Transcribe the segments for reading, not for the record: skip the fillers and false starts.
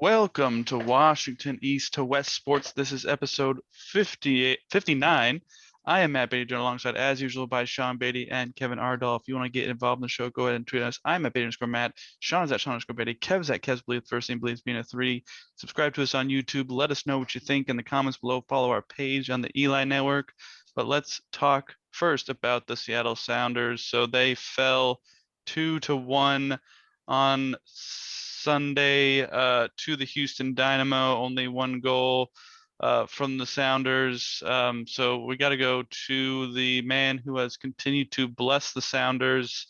Welcome to Washington East to West Sports. This is episode 59. I am Matt Beatty, joined alongside, as usual, by Sean Beatty and Kevin Ardall. If you want to get involved in the show, go ahead and tweet us. I'm at Beatty_Matt. Sean is at Sean_Beatty. Kev's at Kev's Believe. First name believes being a 3. Subscribe to us on YouTube. Let us know what you think in the comments below. Follow our page on the Eli Network. But let's talk first about the Seattle Sounders. So they fell 2-1 on Sunday to the Houston Dynamo. Only one goal from the Sounders. So we got to go to the man who has continued to bless the Sounders.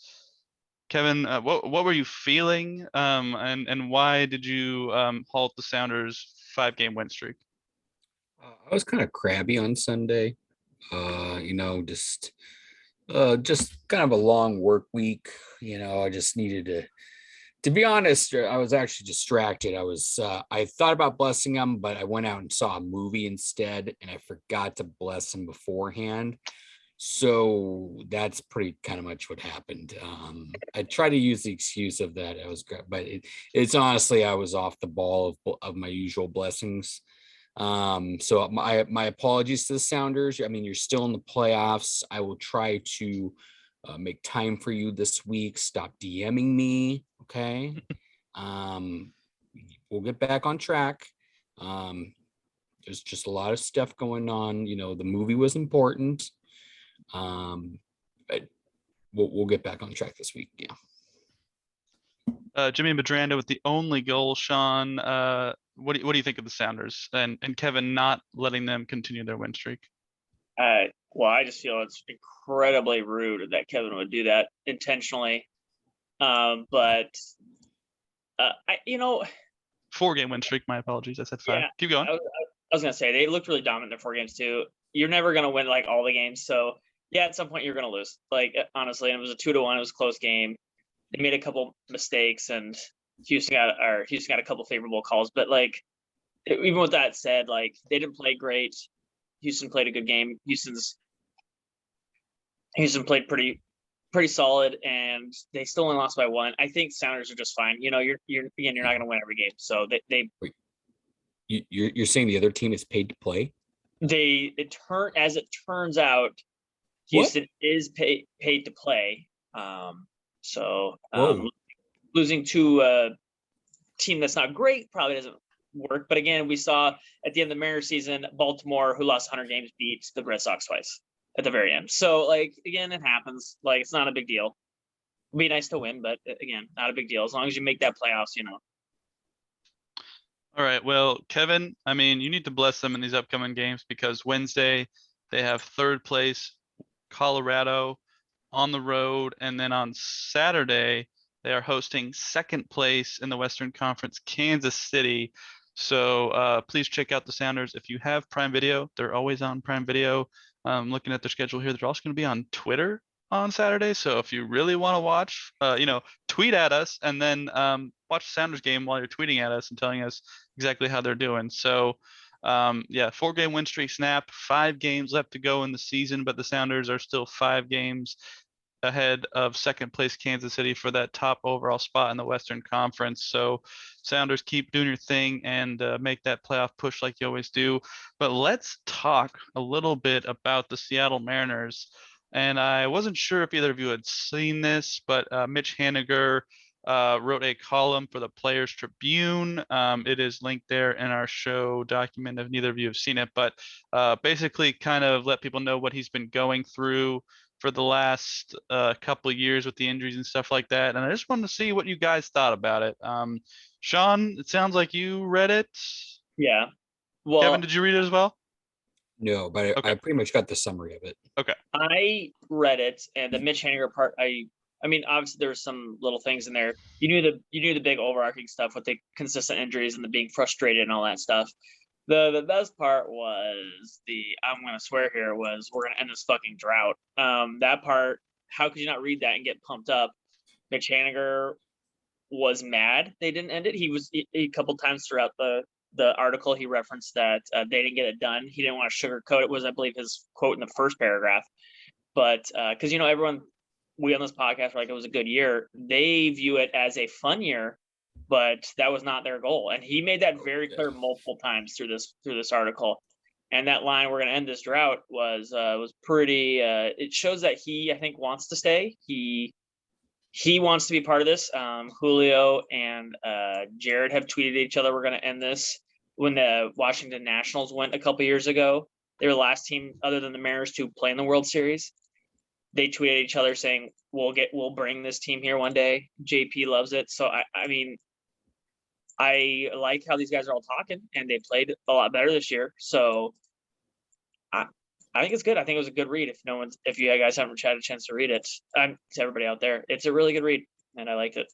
Kevin, what were you feeling, and why did you halt the Sounders' 5-game win streak? I was kind of crabby on Sunday. Just kind of a long work week. I just needed to be honest, I was actually distracted. I thought about blessing him, but I went out and saw a movie instead, and I forgot to bless him beforehand. So that's pretty kind of much what happened. I tried to use the excuse of that but it's honestly, I was off the ball of my usual blessings. So my apologies to the Sounders. I mean, you're still in the playoffs. I will try to make time for you this week. Stop DMing me. Okay. We'll get back on track. There's just a lot of stuff going on. The movie was important. But we'll get back on track this week. Yeah. Jimmy Medranda with the only goal. Sean, what do you think of the Sounders and Kevin not letting them continue their win streak? Well, I just feel it's incredibly rude that Kevin would do that intentionally. But 4-game win streak. My apologies. I said 5. Yeah, keep going. I was gonna say they looked really dominant in their 4 games too. You're never gonna win like all the games, so yeah, at some point you're gonna lose. Like honestly, and it was a 2-1. It was a close game. They made a couple mistakes, and Houston got a couple favorable calls. But like, even with that said, like they didn't play great. Houston played a good game. Houston played pretty solid, and they still only lost by 1. I think Sounders are just fine. You're not going to win every game, so they. Wait, you're saying the other team is paid to play? As it turns out, Houston is paid to play. Losing to a team that's not great probably doesn't work. But again, we saw at the end of the Mariners season, Baltimore, who lost 100 games, beat the Red Sox twice at the very end. So like, again, it happens. Like, it's not a big deal. It'd be nice to win, but again, not a big deal as long as you make that playoffs. All right. Well, Kevin, I mean, you need to bless them in these upcoming games because Wednesday they have 3rd place Colorado on the road, and then on Saturday they are hosting 2nd place in the Western Conference, Kansas City. So please check out the Sounders. If you have Prime Video, they're always on Prime Video. Looking at their schedule here, they're also going to be on Twitter on Saturday. So if you really want to watch, tweet at us and then watch the Sounders game while you're tweeting at us and telling us exactly how they're doing. So 4-game win streak snap, 5 games left to go in the season, but the Sounders are still 5 games ahead of 2nd place Kansas City for that top overall spot in the Western Conference. So Sounders, keep doing your thing and make that playoff push like you always do. But let's talk a little bit about the Seattle Mariners. And I wasn't sure if either of you had seen this, but Mitch Haniger wrote a column for the Players Tribune. It is linked there in our show document if neither of you have seen it, but basically kind of let people know what he's been going through for the last couple of years with the injuries and stuff like that. And I just wanted to see what you guys thought about it. Sean, it sounds like you read it. Yeah. Well, Kevin, did you read it as well? No, but Okay. I pretty much got the summary of it. Okay. I read it, and the Mitch Haniger part, I mean, obviously there's some little things in there. You knew the big overarching stuff with the consistent injuries and the being frustrated and all that stuff. The best part was I'm gonna swear here, was we're gonna end this fucking drought. That part, how could you not read that and get pumped up? Mitch Haniger was mad they didn't end it. He was a couple times throughout the article, he referenced that they didn't get it done. He didn't want to sugarcoat it, was I believe his quote in the first paragraph. But because everyone, we on this podcast were like, it was a good year. They view it as a fun year but that was not their goal. And he made that very clear multiple times through this article. And that line, "We're going to end this drought," was pretty. It shows that he, I think, wants to stay. He wants to be part of this. Julio and Jared have tweeted at each other, "We're going to end this." When the Washington Nationals went a couple years ago, they were the last team other than the Mariners to play in the World Series. They tweeted at each other saying, "We'll bring this team here one day." JP loves it. So I mean, I like how these guys are all talking, and they played a lot better this year. So I think it's good. I think it was a good read. If you guys haven't had a chance to read it, to everybody out there, it's a really good read, and I liked it.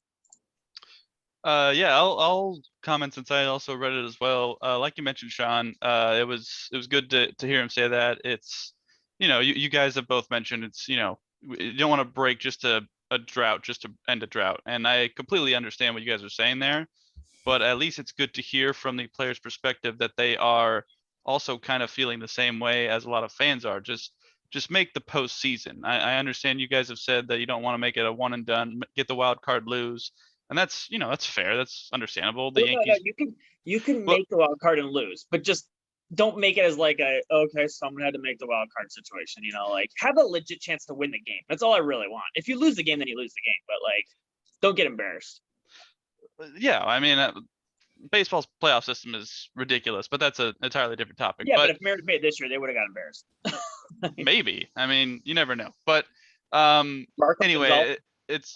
Yeah, I'll comment since I also read it as well. Like you mentioned, Sean, it was good to hear him say that. It's, you guys have both mentioned it's, you don't want to break just a drought just to end a drought, and I completely understand what you guys are saying there. But at least it's good to hear from the players' perspective that they are also kind of feeling the same way as a lot of fans are. Just make the postseason. I understand you guys have said that you don't want to make it a one and done, get the wild card, lose, and that's that's fair. That's understandable. The Yankees. No, you can make the wild card and lose, but just don't make it as like someone had to make the wild card situation. Like, have a legit chance to win the game. That's all I really want. If you lose the game, then you lose the game. But like, don't get embarrassed. Yeah, I mean, baseball's playoff system is ridiculous, but that's an entirely different topic. Yeah, but if Mariners made it this year, they would have got embarrassed. Maybe. I mean, you never know. But anyway, it's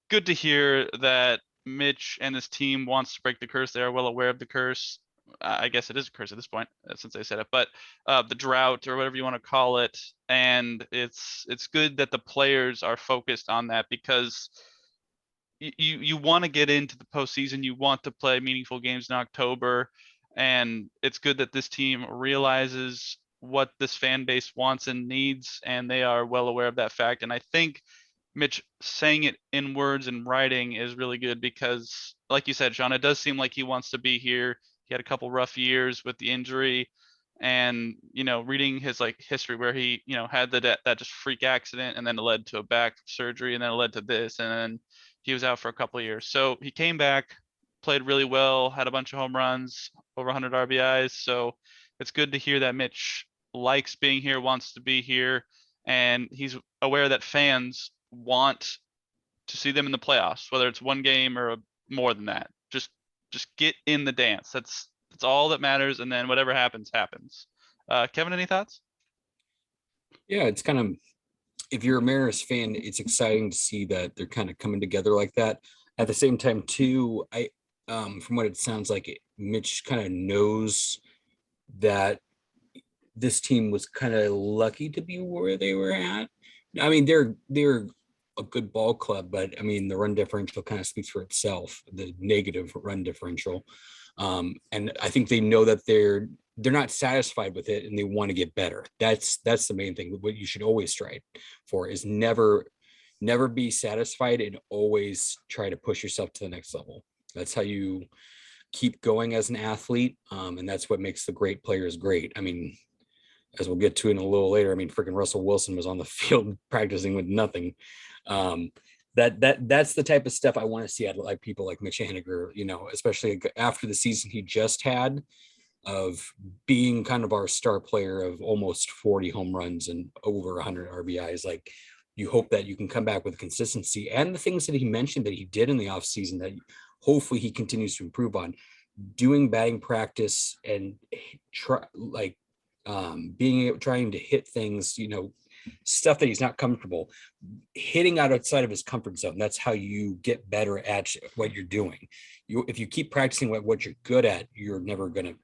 good to hear that Mitch and his team wants to break the curse. They are well aware of the curse. I guess it is a curse at this point, since they said it. But the drought, or whatever you want to call it, and it's good that the players are focused on that, because you want to get into the postseason. You want to play meaningful games in October, and it's good that this team realizes what this fan base wants and needs, and they are well aware of that fact. And I think Mitch saying it in words and writing is really good, because, like you said, Sean, it does seem like he wants to be here. He had a couple rough years with the injury, and reading his history where he had that just freak accident, and then it led to a back surgery, and then it led to this, and then he was out for a couple of years. So he came back, played really well, had a bunch of home runs, over 100 RBIs. So it's good to hear that Mitch likes being here, wants to be here, and he's aware that fans want to see them in the playoffs, whether it's one game or more than that. Just get in the dance. That's all that matters, and then whatever happens, happens. Kevin, any thoughts? Yeah, it's kind of, if you're a Mariners fan, it's exciting to see that they're kind of coming together like that. At the same time, too, from what it sounds like, Mitch kind of knows that this team was kind of lucky to be where they were at. I mean, they're a good ball club, but I mean, the run differential kind of speaks for itself, the negative run differential. And I think they know that they're not satisfied with it, and they want to get better. That's the main thing. What you should always strive for is never be satisfied, and always try to push yourself to the next level. That's how you keep going as an athlete. And that's what makes the great players great. I mean, as we'll get to in a little later, I mean, freaking Russell Wilson was on the field practicing with nothing. That's the type of stuff I want to see out of like people like Mitch Haniger, especially after the season he just had, of being kind of our star player of almost 40 home runs and over 100 RBIs. Like, you hope that you can come back with consistency, and the things that he mentioned that he did in the offseason that hopefully he continues to improve on, doing batting practice and trying to hit things, stuff that he's not comfortable hitting outside of his comfort zone. That's how you get better at what you're doing. If you keep practicing what you're good at, you're never going to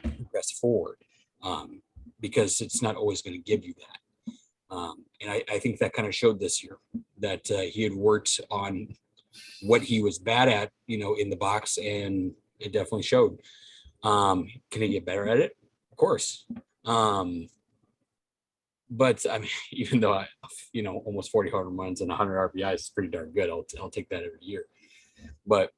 progress forward, because it's not always going to give you that. And I think that kind of showed this year that he had worked on what he was bad at, in the box, and it definitely showed. Can he get better at it? Of course. But I mean, even though almost 40 home runs and 100 RBIs is pretty darn good, I'll take that every year. But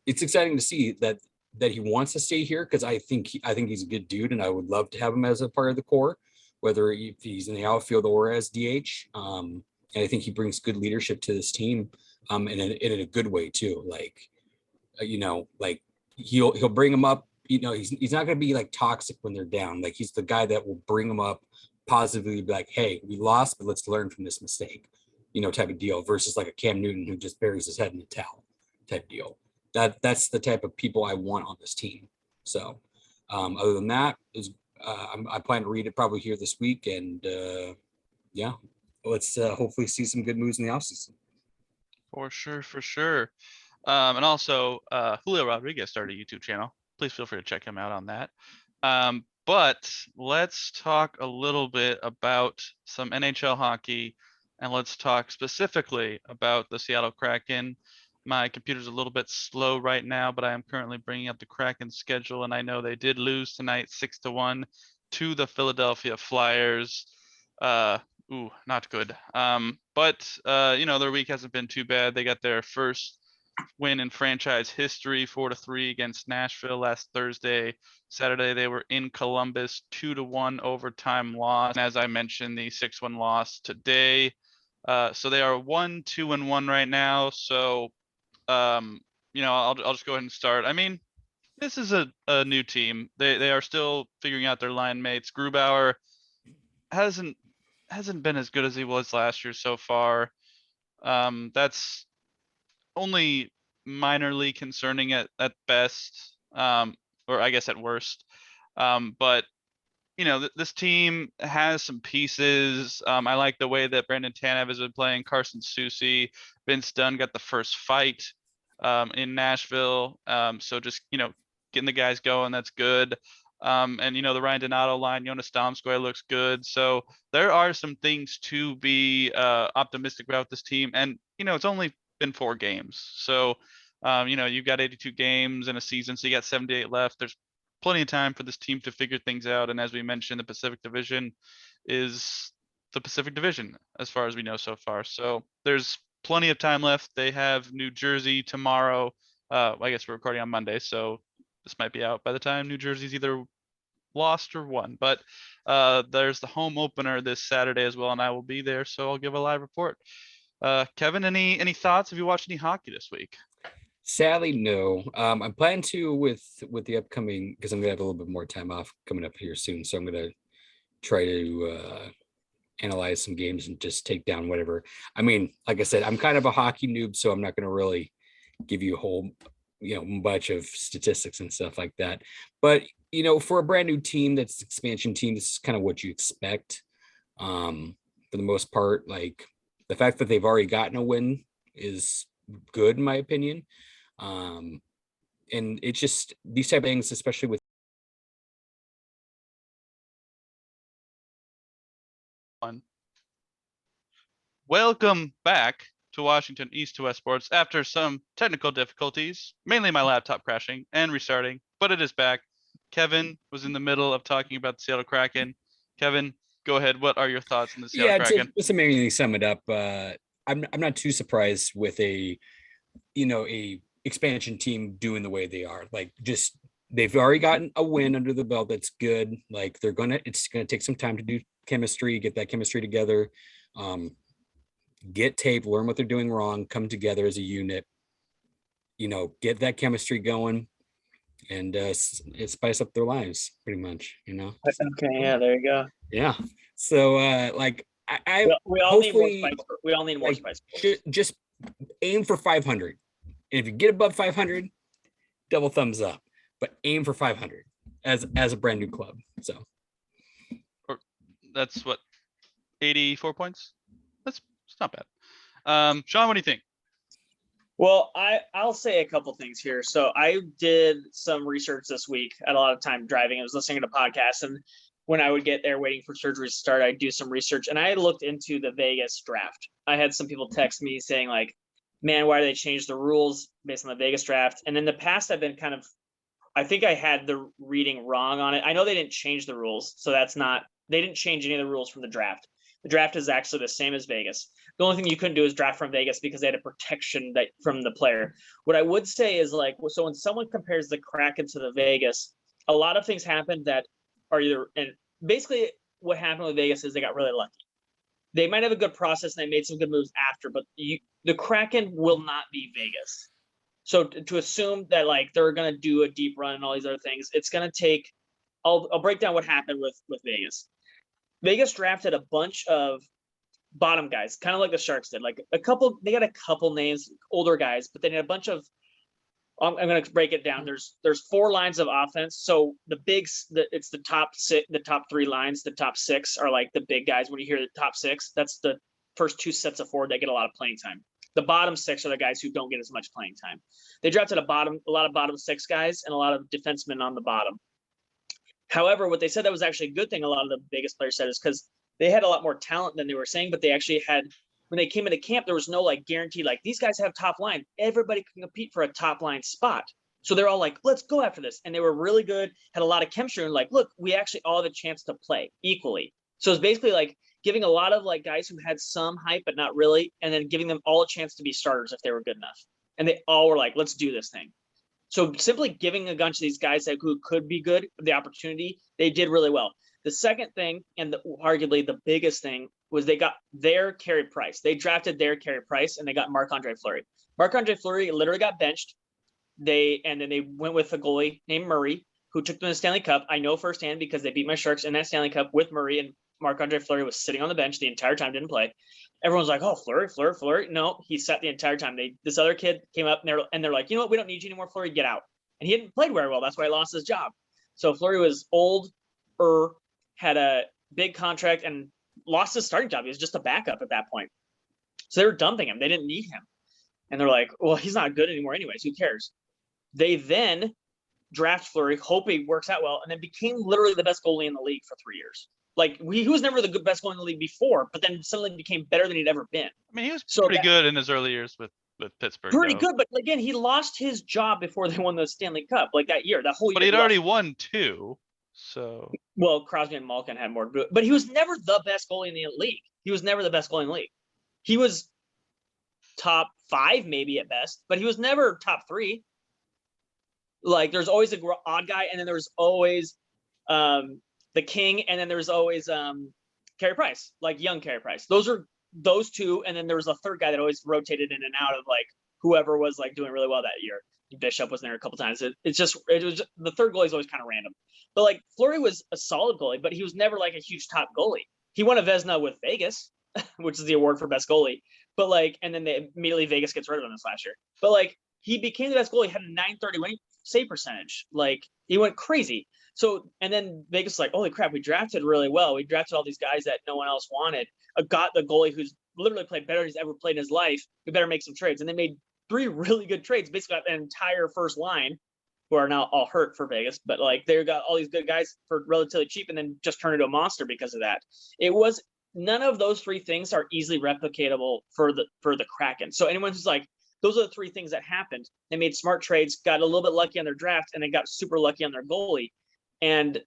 it's exciting to see that he wants to stay here, because I think he's a good dude, and I would love to have him as a part of the core, whether if he's in the outfield or as DH. And I think he brings good leadership to this team. in a good way too. Like, like he'll bring them up. He's not going to be like toxic when they're down. Like he's the guy that will bring them up positively, be like, hey, we lost, but let's learn from this mistake, type of deal, versus like a Cam Newton who just buries his head in the towel type deal. That's the type of people I want on this team. So other than that, I plan to read it probably here this week, and yeah, let's hopefully see some good moves in the offseason. For sure. And also, Julio Rodriguez started a YouTube channel. Please feel free to check him out on that. But let's talk a little bit about some NHL hockey, and let's talk specifically about the Seattle Kraken. My computer's a little bit slow right now, but I am currently bringing up the Kraken schedule, and I know they did lose tonight 6-1 to the Philadelphia Flyers. Not good. But their week hasn't been too bad. They got their first win in franchise history, 4-3 against Nashville last Thursday. Saturday, they were in Columbus, 2-1 overtime loss. And as I mentioned, the 6-1 loss today. So they are 1-2-1 right now. So, I'll just go ahead and start. I mean, this is a new team. They are still figuring out their line mates. Grubauer hasn't been as good as he was last year so far. That's only minorly concerning at best, or I guess at worst. But this team has some pieces. I like the way that Brandon Tanev has been playing. Carson Soucy, Vince Dunn got the first fight in Nashville. So just getting the guys going, that's good. And the Ryan Donato line, Jonas Damsgaard looks good. So there are some things to be optimistic about this team. And it's only been 4 games. So you've got 82 games in a season, so you got 78 left. There's plenty of time for this team to figure things out. And as we mentioned, the Pacific Division is the Pacific Division as far as we know so far. So there's plenty of time left. They have New Jersey tomorrow. I guess we're recording on Monday, so this might be out by the time New Jersey's either lost or won. But there's the home opener this Saturday as well, and I will be there, so I'll give a live report. Kevin, any thoughts? Have you watched any hockey this week? Sadly, no. I'm planning to with the upcoming, because I'm gonna have a little bit more time off coming up here soon. So I'm gonna try to analyze some games and just take down whatever. I mean, like I said, I'm kind of a hockey noob, so I'm not gonna really give you a whole bunch of statistics and stuff like that. But for a brand new team that's expansion team, this is kind of what you expect. For the most part, like the fact that they've already gotten a win is good in my opinion. And it's just these type of things, especially with Welcome back to Washington East to West Sports after some technical difficulties, mainly my laptop crashing and restarting, but it is back. Kevin was in the middle of talking about the Seattle Kraken. Kevin, go ahead. What are your thoughts on the Seattle Kraken? Just to mainly sum it up, I'm not too surprised with a expansion team doing the way they are. Like, just they've already gotten a win under the belt. That's good. Like, it's gonna take some time to do chemistry, get that chemistry together, get tape, learn what they're doing wrong, come together as a unit, get that chemistry going, and it spice up their lives pretty much. Okay, yeah, there you go. Yeah. So we all need more spice. We all need more spice. Just aim for 500. And if you get above 500, double thumbs up. But aim for 500 as a brand new club. So that's what, 84 points? It's not bad. Sean, what do you think? Well, I'll say a couple things here. So I did some research this week. I had a lot of time driving. I was listening to podcasts, and when I would get there waiting for surgery to start, I'd do some research. And I looked into the Vegas draft. I had some people text me saying, like, man, why do they change the rules based on the Vegas draft? And in the past, I've been I think I had the reading wrong on it. I know they didn't change the rules. So they didn't change any of the rules from the draft. The draft is actually the same as Vegas. The only thing you couldn't do is draft from Vegas because they had a protection from the player. What I would say is, like, so when someone compares the Kraken to the Vegas, a lot of things happened that are and basically what happened with Vegas is they got really lucky. They might have a good process and they made some good moves after, but the Kraken will not be Vegas. So to assume that like they're going to do a deep run and all these other things, it's going to take. I'll break down what happened with Vegas. Vegas drafted a bunch of bottom guys, kind of like the Sharks did. Like they got a couple names, older guys, but they had a bunch of. I'm going to break it down. There's 4 lines of offense. So it's the top 6, the top 3 lines. The top 6 are like the big guys. When you hear the top 6, that's the first 2 sets of 4 that get a lot of playing time. The bottom 6 are the guys who don't get as much playing time. They drafted a lot of bottom 6 guys and a lot of defensemen on the bottom. However, what they said that was actually a good thing, a lot of the biggest players said, is because they had a lot more talent than they were saying, but they actually had, when they came into camp, there was no like guarantee, like these guys have top line. Everybody can compete for a top line spot. So they're all like, let's go after this. And they were really good, had a lot of chemistry, and like, look, we actually all have a chance to play equally. So it's basically like giving a lot of like guys who had some hype, but not really, and then giving them all a chance to be starters if they were good enough. And they all were like, let's do this thing. So simply giving a bunch of these guys that who could be good the opportunity, they did really well. The second thing, and arguably the biggest thing, was they got their Carey Price. They drafted their Carey Price, and they got Marc-Andre Fleury. Marc-Andre Fleury literally got benched. And then they went with a goalie named Murray, who took them to the Stanley Cup. I know firsthand because they beat my Sharks in that Stanley Cup with Murray, and Marc-Andre Fleury was sitting on the bench the entire time, didn't play. Everyone's like, oh, Fleury. No, he sat the entire time. This other kid came up, and they're like, you know what? We don't need you anymore, Fleury. Get out. And he hadn't played very well. That's why he lost his job. So Fleury was old, had a big contract, and lost his starting job. He was just a backup at that point. So they were dumping him. They didn't need him. And they're like, well, he's not good anymore anyways. Who cares? They then draft Fleury, hope he works out well, and then became literally the best goalie in the league for 3 years. Like he was never the best goalie in the league before, but then suddenly became better than he'd ever been. I mean, he was pretty good in his early years with Pittsburgh. Pretty good, but again, he lost his job before they won the Stanley Cup, like that year, that whole year. But he'd already won 2, so. Well, Crosby and Malkin had more, but he was never the best goalie in the league. He was never the best goalie in the league. He was top 5 maybe at best, but he was never top 3. Like there's always an odd guy, and then there's always the king, and then there's always Carey Price, like young Carey Price. Those 2, and then there was a third guy that always rotated in and out of like whoever was like doing really well that year. Bishop was there a couple times. It was just the third goalie is always kind of random. But like Fleury was a solid goalie, but he was never like a huge top goalie. He won a Vezina with Vegas, which is the award for best goalie. But like, and then immediately Vegas gets rid of him this last year. But like, he became the best goalie. He had a .930 winning save percentage. Like he went crazy. So, and then Vegas was like, holy crap, we drafted really well. We drafted all these guys that no one else wanted. Got the goalie who's literally played better than he's ever played in his life. We better make some trades. And they made 3 really good trades, basically got an entire first line, who are now all hurt for Vegas. But like they got all these good guys for relatively cheap, and then just turned into a monster because of that. It was none of those 3 things are easily replicatable for the Kraken. So anyone who's like, those are the 3 things that happened. They made smart trades, got a little bit lucky on their draft, and then got super lucky on their goalie. And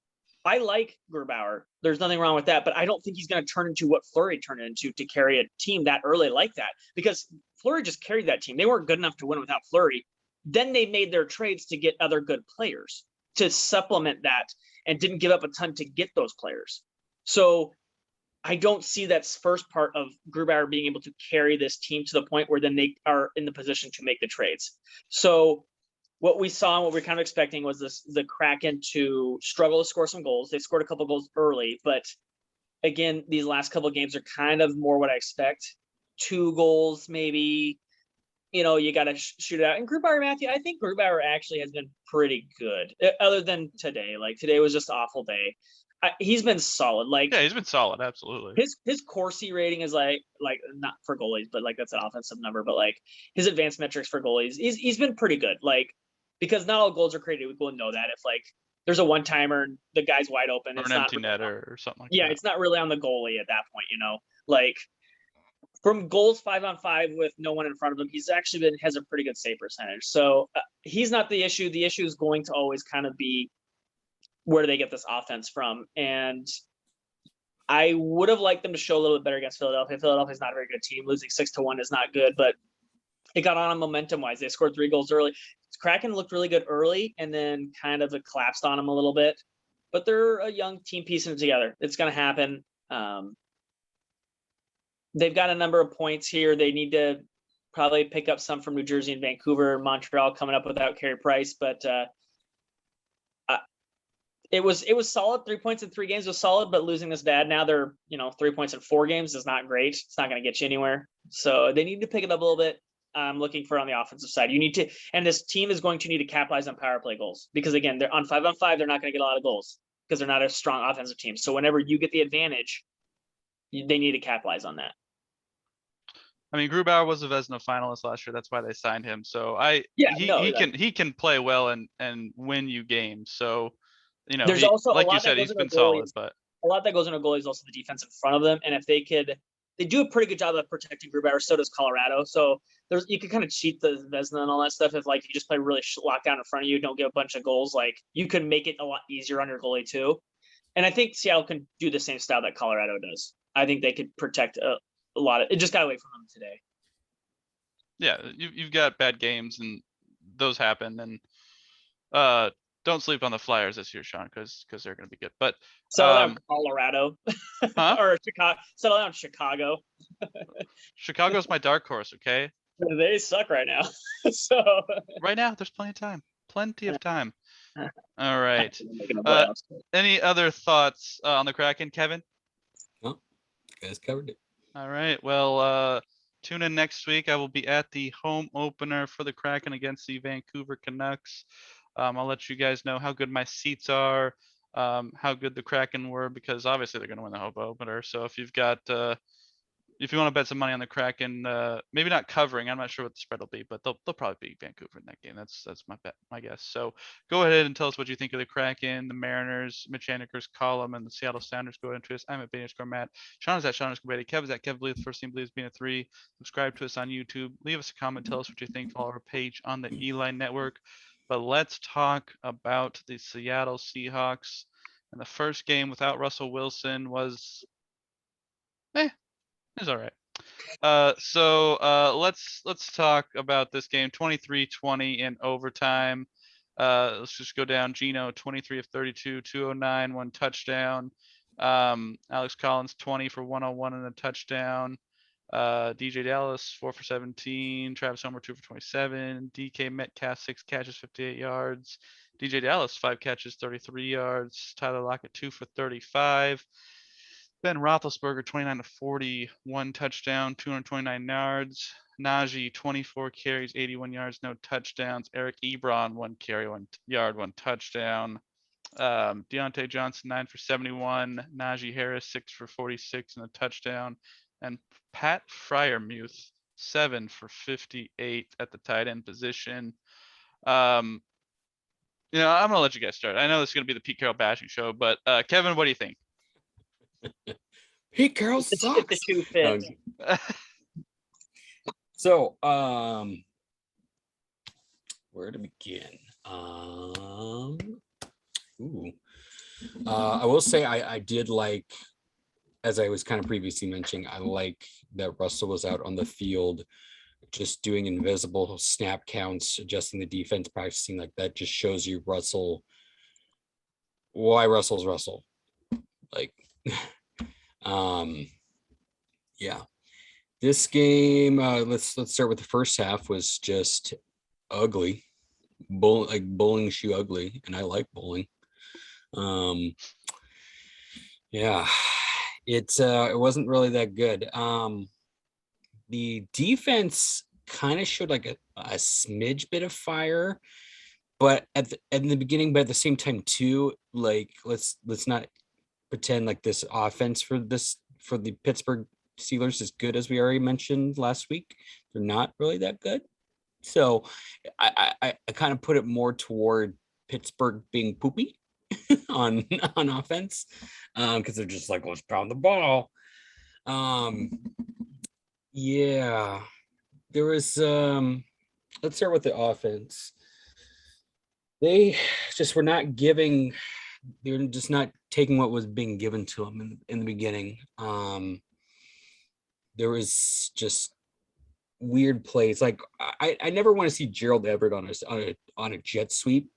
I like Grubauer. There's nothing wrong with that, but I don't think he's going to turn into what Fleury turned into to carry a team that early like that, because Fleury just carried that team. They weren't good enough to win without Fleury. Then they made their trades to get other good players to supplement that, and didn't give up a ton to get those players. So I don't see that first part of Grubauer being able to carry this team to the point where then they are in the position to make the trades. So what we saw and what we're kind of expecting was the Kraken to struggle to score some goals. They scored a couple goals early, but again, these last couple of games are kind of more what I expect. 2 goals, maybe, you got to shoot it out. And Grubauer, Matthew, I think Grubauer actually has been pretty good, other than today. Like today was just an awful day. He's been solid. Like, yeah, he's been solid. Absolutely. His Corsi rating is like not for goalies, but like that's an offensive number. But like his advanced metrics for goalies, he's been pretty good. Like, because not all goals are created. We will know that if like there's a one-timer and the guy's wide open, or it's an not empty netter or something like that. Yeah, it's not really on the goalie at that point. Like from goals 5-on-5 with no one in front of him, he's actually has a pretty good save percentage. So he's not the issue. The issue is going to always kind of be, where do they get this offense from? And I would have liked them to show a little bit better against Philadelphia. Philadelphia's not a very good team. Losing 6-1 is not good, but it got on momentum wise. They scored 3 goals early. Kraken looked really good early, and then kind of it collapsed on them a little bit. But they're a young team piecing it together. It's going to happen. They've got a number of points here. They need to probably pick up some from New Jersey and Vancouver, Montreal coming up without Carey Price, but it was solid. 3 points in 3 games was solid, but losing this bad now, they're 3 points in 4 games is not great. It's not going to get you anywhere. So they need to pick it up a little bit. I'm looking for on the offensive side. You need to, and this team is going to need to capitalize on power play goals because again, they're on 5-on-5. They're not going to get a lot of goals because they're not a strong offensive team. So whenever you get the advantage, they need to capitalize on that. I mean, Grubauer was a Vezina finalist last year. That's why they signed him. So he can play well and win you games. So, there's also like a lot you said, that goes he's been into solid, goalies. but A lot that goes into goalies also the defense in front of them. And if they do a pretty good job of protecting Grubauer, so does Colorado. So you can kind of cheat the Vezina and all that stuff. If like you just play really lockdown in front of you, don't get a bunch of goals, like you can make it a lot easier on your goalie too. And I think Seattle can do the same style that Colorado does. I think they could protect a lot of it. Just got away from them today. yeah, you've got bad games and those happen. And don't sleep on the Flyers this year, Sean, because they're going to be good. But settle down Colorado or Chicago. Settle down Chicago. Chicago's my dark horse. Okay, they suck right now. So right now there's plenty of time. All right. Playoffs. Any other thoughts on the Kraken, Kevin? No, you guys covered it. All right. Well, tune in next week. I will be at the home opener for the Kraken against the Vancouver Canucks. I'll let you guys know how good my seats are, how good the Kraken were, because obviously they're going to win the home opener. So if you've got, if you want to bet some money on the Kraken, maybe not covering, I'm not sure what the spread will be, but they'll probably beat Vancouver in that game. That's my bet, my guess. So go ahead and tell us what you think of the Kraken, the Mariners, Mitch Haniger's column, and the Seattle Sounders. Go into us. I'm at Baniscore Matt. Sean is at Sean Escobedo. Kev is at Kev Believes. First team believes being a 3. Subscribe to us on YouTube. Leave us a comment. Tell us what you think. Follow our page on the Eli Network. But let's talk about the Seattle Seahawks. And the first game without Russell Wilson was, it was all right. So let's talk about this game. 23-20 in overtime. Let's just go down. Geno 23 of 32, 209, 1 touchdown. Alex Collins 20 for 101 and a touchdown. DJ Dallas 4 for 17, Travis Homer 2 for 27, DK Metcalf 6 catches 58 yards, DJ Dallas 5 catches 33 yards, Tyler Lockett 2 for 35, Ben Roethlisberger 29 to 40, 1 touchdown 229 yards, Najee 24 carries 81 yards, no touchdowns, Eric Ebron 1 carry 1 yard 1 touchdown. Deontay Johnson 9 for 71, Najee Harris 6 for 46 and a touchdown, and Pat Freiermuth 7 for 58 at the tight end position. I'm gonna let you guys start. I know this is gonna be the Pete Carroll bashing show, but Kevin, what do you think? Pete Carroll sucks. The two fit. So, where to begin? I will say I did like, as I was kind of previously mentioning, I like that Russell was out on the field, just doing invisible snap counts, adjusting the defense, practicing like that. Just shows you why Russell's Russell. Like, yeah. This game, let's start with the first half, was just ugly, bowling shoe ugly, and I like bowling. Yeah. It wasn't really that good. The defense kind of showed like a smidge bit of fire, but at the beginning, but at the same time too, like let's not pretend like this offense for the Pittsburgh Steelers is good, as we already mentioned last week. They're not really that good. So I kind of put it more toward Pittsburgh being poopy on offense, because they're just like, let's pound the ball. Yeah, there was let's start with the offense. They just were not giving, they were just not taking what was being given to them in the beginning. There was just weird plays. Like I never want to see Gerald Everett on a jet sweep.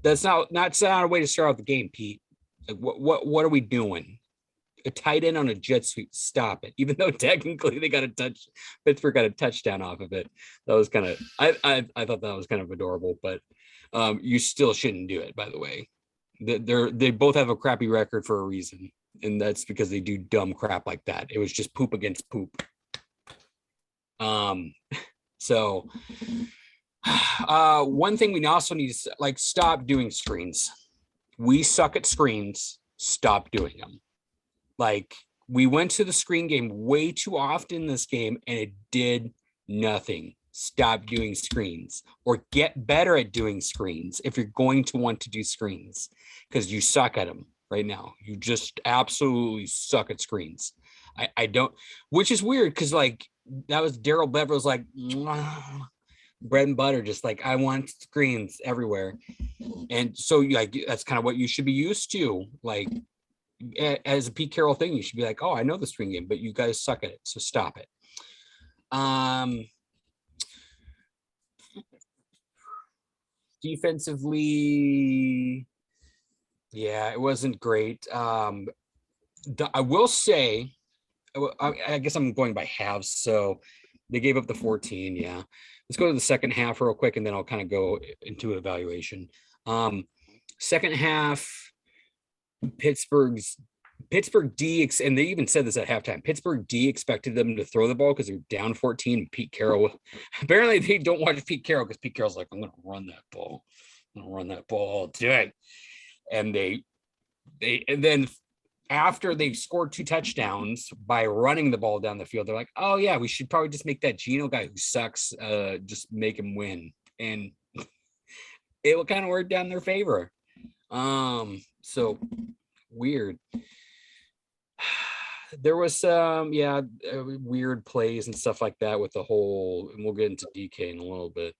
That's not a way to start out the game, Pete. Like what are we doing? a tight end on a jet sweep. Stop it. Even though technically Pittsburgh got a touchdown off of it. That was kind of, I thought that was kind of adorable, but you still shouldn't do it, by the way. They both have a crappy record for a reason. And that's because they do dumb crap like that. It was just poop against poop. So one thing we also need to stop doing screens. We suck at screens. Stop doing them. Like, we went to the screen game way too often in this game and it did nothing. Stop doing screens, or get better at doing screens if you're going to want to do screens, because you suck at them right now. You just absolutely suck at screens. I don't, which is weird because like that was Daryl Bever's like bread and butter, just like I want screens everywhere. And so like that's kind of what you should be used to. Like as a Pete Carroll thing, you should be like, oh, I know the screen game, but you guys suck at it, so stop it. Defensively, yeah, it wasn't great. I will say, I guess I'm going by halves, so they gave up the 14. Yeah, let's go to the second half real quick, and then I'll kind of go into an evaluation. Second half, Pittsburgh D, and they even said this at halftime. Pittsburgh D expected them to throw the ball because they're down 14. Pete Carroll, apparently they don't watch Pete Carroll because Pete Carroll's like, I'm going to run that ball. I'm going to run that ball all day. And and then after they've scored 2 touchdowns by running the ball down the field, they're like, oh yeah, we should probably just make that Geno guy who sucks, just make him win. And it will kind of work down their favor. So weird. There was some weird plays and stuff like that with the whole, and we'll get into DK in a little bit.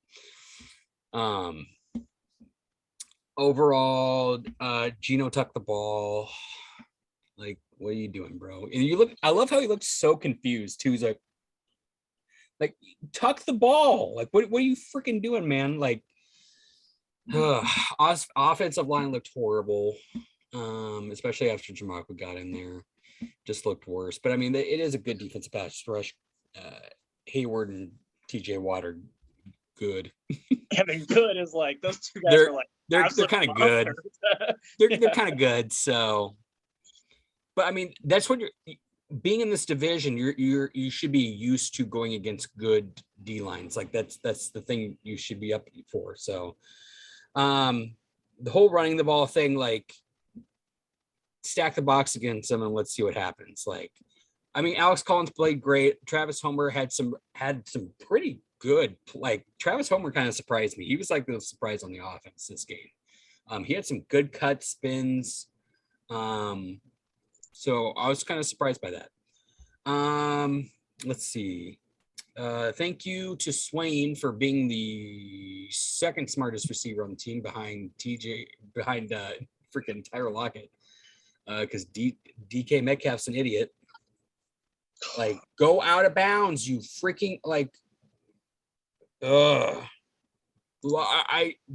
Overall, Geno tucked the ball. Like, what are you doing, bro? And I love how he looked so confused too. He's like tuck the ball. Like, what are you freaking doing, man? Like, offensive line looked horrible. Especially after Jamaica got in there, just looked worse. But I mean, it is a good defensive pass rush. Hayward and TJ Watt are good. Kevin Good is like, those two guys are like, they're kind of good. they're kind of good. So, but I mean, that's what you're being in this division. You should be used to going against good D lines. Like that's the thing you should be up for. So, the whole running the ball thing, like, stack the box against them and let's see what happens. Like, I mean, Alex Collins played great. Travis Homer had some pretty good, like, Travis Homer kind of surprised me. He was like the surprise on the offense this game. He had some good cut spins. So I was kind of surprised by that. Let's see. Thank you to Swain for being the second smartest receiver on the team behind freaking Tyler Lockett. Because DK Metcalf's an idiot. Like, go out of bounds, you freaking, like,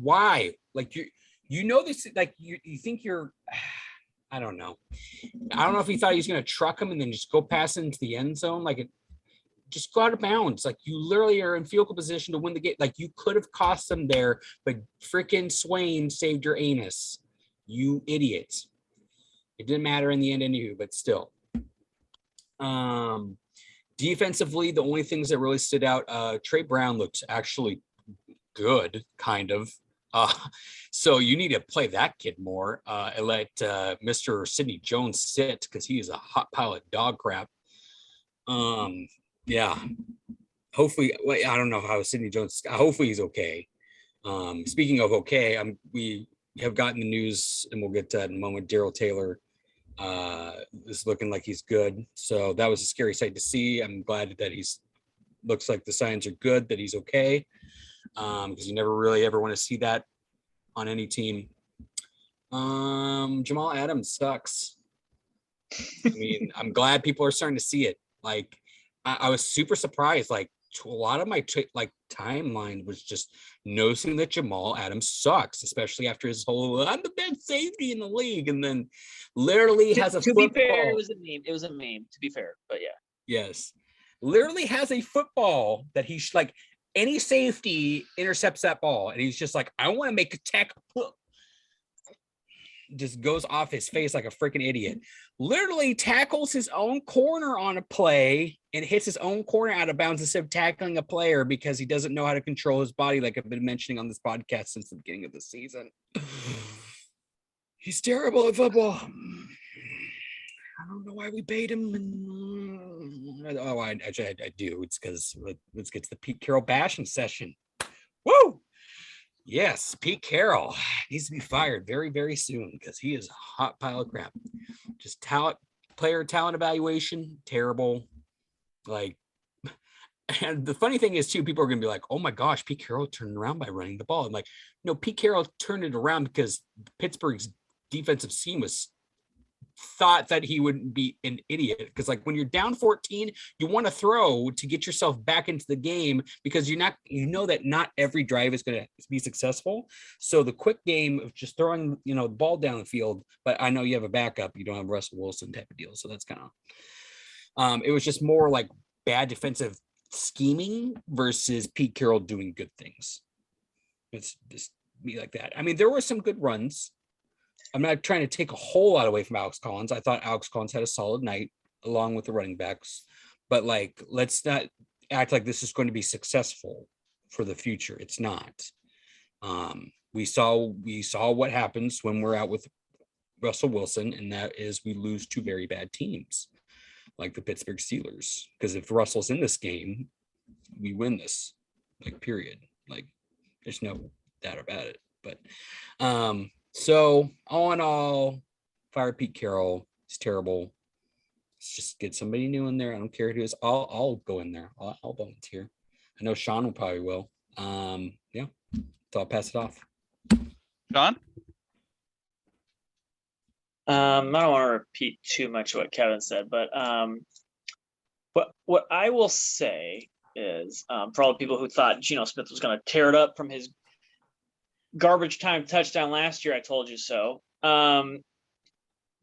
why? Like, you know this, like, you think you're, I don't know if he thought he was going to truck him and then just go pass into the end zone. Like, just go out of bounds. Like, you literally are in field goal position to win the game. Like, you could have cost them there, but freaking Swain saved your anus. You idiots. It didn't matter in the end anywho, but still. Defensively, the only things that really stood out, Trey Brown looked actually good, kind of. So you need to play that kid more and let Mr. Sidney Jones sit, because he is a hot pile of dog crap. Yeah. Hopefully, I don't know how Sidney Jones, hopefully he's okay. Speaking of okay, we have gotten the news, and we'll get to that in a moment. Darrell Taylor is looking like he's good. So that was a scary sight to see. I'm glad that looks like the signs are good, that he's okay. Because you never really ever want to see that on any team. Jamal Adams sucks. I mean, I'm glad people are starting to see it. Like, I was super surprised. Like, a lot of my timeline was just noticing that Jamal Adams sucks, especially after his whole "I'm the best safety in the league," and then literally has a to football. be fair, it was a meme. It was a meme, to be fair, but yeah. Yes, literally has a football that he's like any safety intercepts that ball, and he's just like, I want to make a tackle. Just goes off his face like a freaking idiot. Literally tackles his own corner on a play and hits his own corner out of bounds instead of tackling a player because he doesn't know how to control his body, like I've been mentioning on this podcast since the beginning of the season. He's terrible at football. I don't know why we paid him. Oh, I do. It's because let's get to the Pete Carroll bashing session. Woo! Yes, Pete Carroll needs to be fired very, very soon because he is a hot pile of crap. Just player talent evaluation, terrible. Like, and the funny thing is too, people are going to be like, "Oh my gosh, Pete Carroll turned around by running the ball." I'm like, no, Pete Carroll turned it around because Pittsburgh's defensive scheme was thought that he would be an idiot, because like when you're down 14, you want to throw to get yourself back into the game because you know that not every drive is going to be successful. So the quick game of just throwing the ball down the field, but I know you have a backup, you don't have Russell Wilson type of deal, so that's kind of it was just more like bad defensive scheming versus Pete Carroll doing good things. It's just be like that. I mean, there were some good runs. I'm not trying to take a whole lot away from Alex Collins. I thought Alex Collins had a solid night along with the running backs, but like, let's not act like this is going to be successful for the future. It's not. We saw what happens when we're out with Russell Wilson, and that is we lose to very bad teams like the Pittsburgh Steelers. Because if Russell's in this game, we win this, like, period. Like, there's no doubt about it. But so all in all, fire Pete Carroll. It's terrible. Let's just get somebody new in there. I don't care who it is. I'll go in there. I'll volunteer. I know Sean will probably will. Yeah. So I'll pass it off. Sean? I don't want to repeat too much of what Kevin said, but what I will say is, for all the people who thought Geno Smith was going to tear it up from his garbage time touchdown last year, I told you so.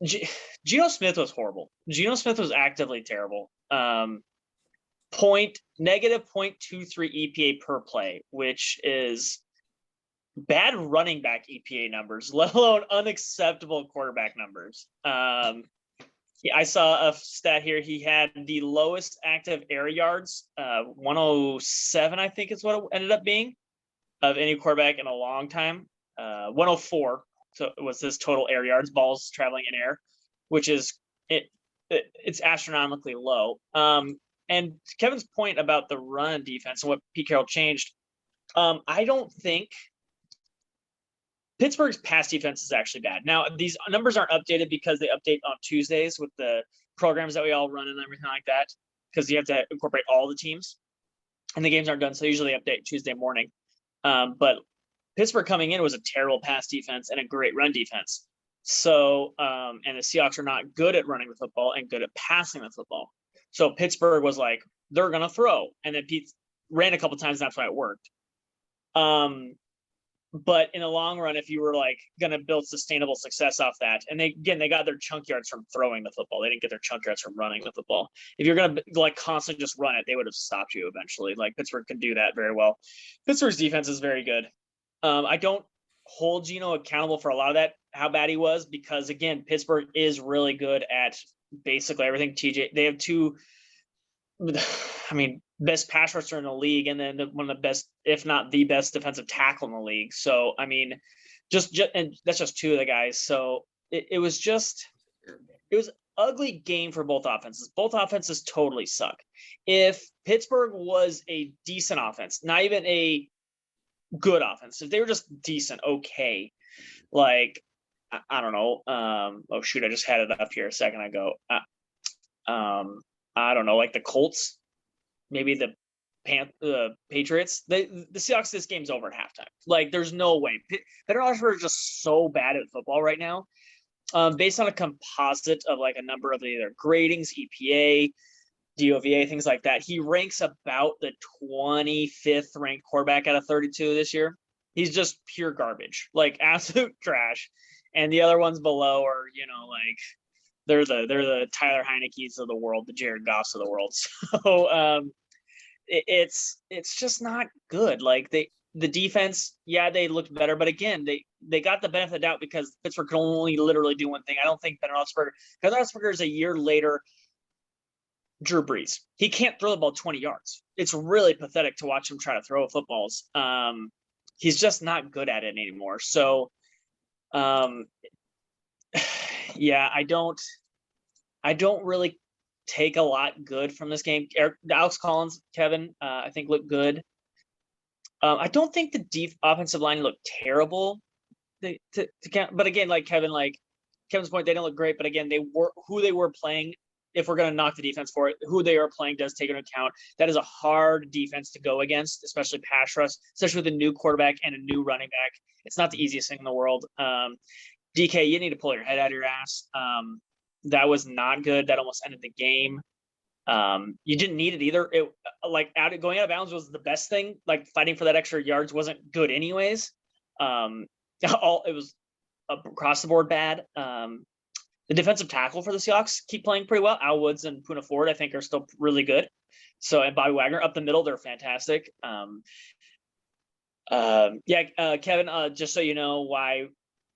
Geno Smith was horrible. Geno Smith was actively terrible. Negative 0.23 EPA per play, which is bad running back EPA numbers, let alone unacceptable quarterback numbers. I saw a stat here. He had the lowest active air yards, 107, I think is what it ended up being, of any quarterback in a long time. 104 so it was his total air yards, balls traveling in air, which is it's astronomically low. And Kevin's point about the run defense and what Pete Carroll changed, I don't think Pittsburgh's pass defense is actually bad. Now, these numbers aren't updated because they update on Tuesdays with the programs that we all run and everything like that, because you have to incorporate all the teams and the games aren't done. So usually update Tuesday morning. But Pittsburgh coming in was a terrible pass defense and a great run defense. So, and the Seahawks are not good at running the football and good at passing the football. So Pittsburgh was like, they're going to throw. And then Pete ran a couple times. And that's why it worked. But in the long run, if you were like going to build sustainable success off that, and they got their chunk yards from throwing the football. They didn't get their chunk yards from running the football. If you're going to like constantly just run it, they would have stopped you eventually. Like Pittsburgh can do that very well. Pittsburgh's defense is very good. I don't hold Geno accountable for a lot of that, how bad he was, because again, Pittsburgh is really good at basically everything. They have two, best pass rusher in the league, and then one of the best, if not the best, defensive tackle in the league. So, I mean, just and that's just two of the guys. So it was ugly game for both offenses. Both offenses totally suck. If Pittsburgh was a decent offense, not even a good offense, if they were just decent, okay, like I don't know. Oh shoot, I just had it up here a second ago. I don't know, like the Colts, maybe the Patriots. The Seahawks, this game's over at halftime. Like, there's no way. Federal are just so bad at football right now. Based on a composite of like a number of either gradings, EPA, DOVA, things like that. He ranks about the 25th ranked quarterback out of 32 this year. He's just pure garbage, like absolute trash. And the other ones below are, like they're the Tyler Heineke's of the world, the Jared Goffs of the world. So it's just not good. Like the defense, yeah, they looked better, but again, they got the benefit of the doubt because Pittsburgh can only literally do one thing. I don't think Ben Roethlisberger is a year later Drew Brees. He can't throw the ball 20 yards. It's really pathetic to watch him try to throw footballs. He's just not good at it anymore. So, yeah, I don't really take a lot good from this game. Alex Collins, Kevin, I think looked good. I don't think the deep offensive line looked terrible. But again, like Kevin's point, they didn't look great. But again, who they were playing. If we're going to knock the defense for it, who they are playing does take into account. That is a hard defense to go against, especially pass rush, especially with a new quarterback and a new running back. It's not the easiest thing in the world. DK, you need to pull your head out of your ass. That was not good. That almost ended the game. You didn't need it either. Going out of bounds was the best thing. Like fighting for that extra yards wasn't good anyways. It was across the board bad. The defensive tackle for the Seahawks keep playing pretty well. Al Woods and Poona Ford, I think, are still really good. So, and Bobby Wagner up the middle, they're fantastic. Kevin, just so you know why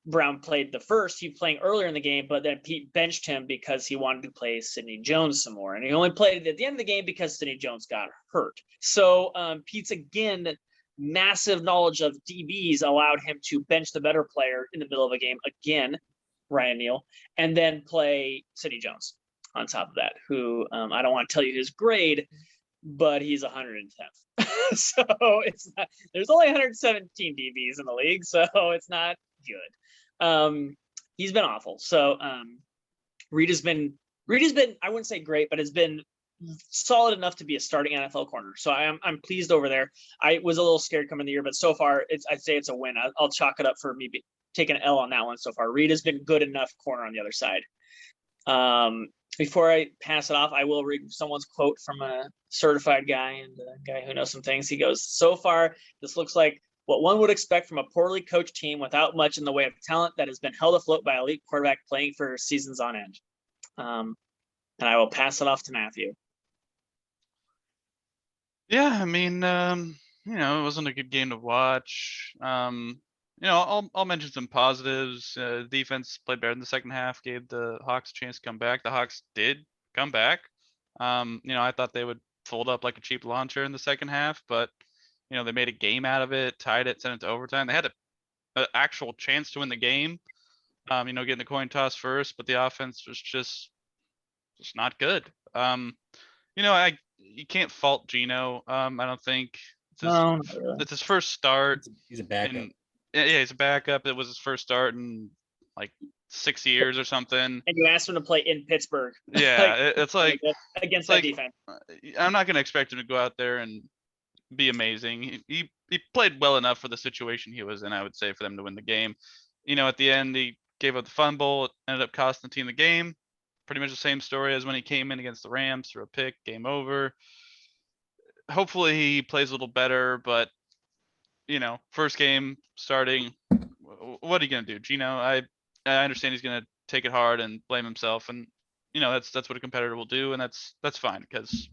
Brown played the first, he playing earlier in the game, but then Pete benched him because he wanted to play Sidney Jones some more. And he only played at the end of the game because Sidney Jones got hurt. So Pete's, again, massive knowledge of DBs allowed him to bench the better player in the middle of a game again, Ryan Neal, and then play Sidney Jones on top of that, who I don't want to tell you his grade, but he's 110th. So it's not, there's only 117 DBs in the league, so it's not good. He's been awful. So Reed has been, I wouldn't say great, but has been solid enough to be a starting NFL corner. So I'm pleased over there. I was a little scared coming the year, but so far I'd say it's a win. I'll chalk it up for me taking an L on that one so far. Reed has been good enough corner on the other side. Before I pass it off, I will read someone's quote from a certified guy and a guy who knows some things. He goes, "So far, this looks like what one would expect from a poorly coached team without much in the way of talent that has been held afloat by elite quarterback playing for seasons on end." And I will pass it off to Matthew. Yeah, I mean, it wasn't a good game to watch. I'll mention some positives. Defense played better in the second half, gave the Hawks a chance to come back. The Hawks did come back. I thought they would fold up like a cheap launcher in the second half, but they made a game out of it, tied it, sent it to overtime. They had an actual chance to win the game. Getting the coin toss first, but the offense was just not good. You can't fault Geno. I don't think it's his first start. He's a backup. Yeah, he's a backup. It was his first start in like 6 years or something. And you asked him to play in Pittsburgh. Yeah, it's like against that defense. I'm not going to expect him to go out there and be amazing. He played well enough for the situation he was in, I would say, for them to win the game. At the end, he gave up the fumble. It ended up costing the team the game. Pretty much the same story as when he came in against the Rams, threw a pick, game over. Hopefully he plays a little better, but first game starting, what are you gonna do? Geno, I understand he's gonna take it hard and blame himself, and that's what a competitor will do, and that's fine because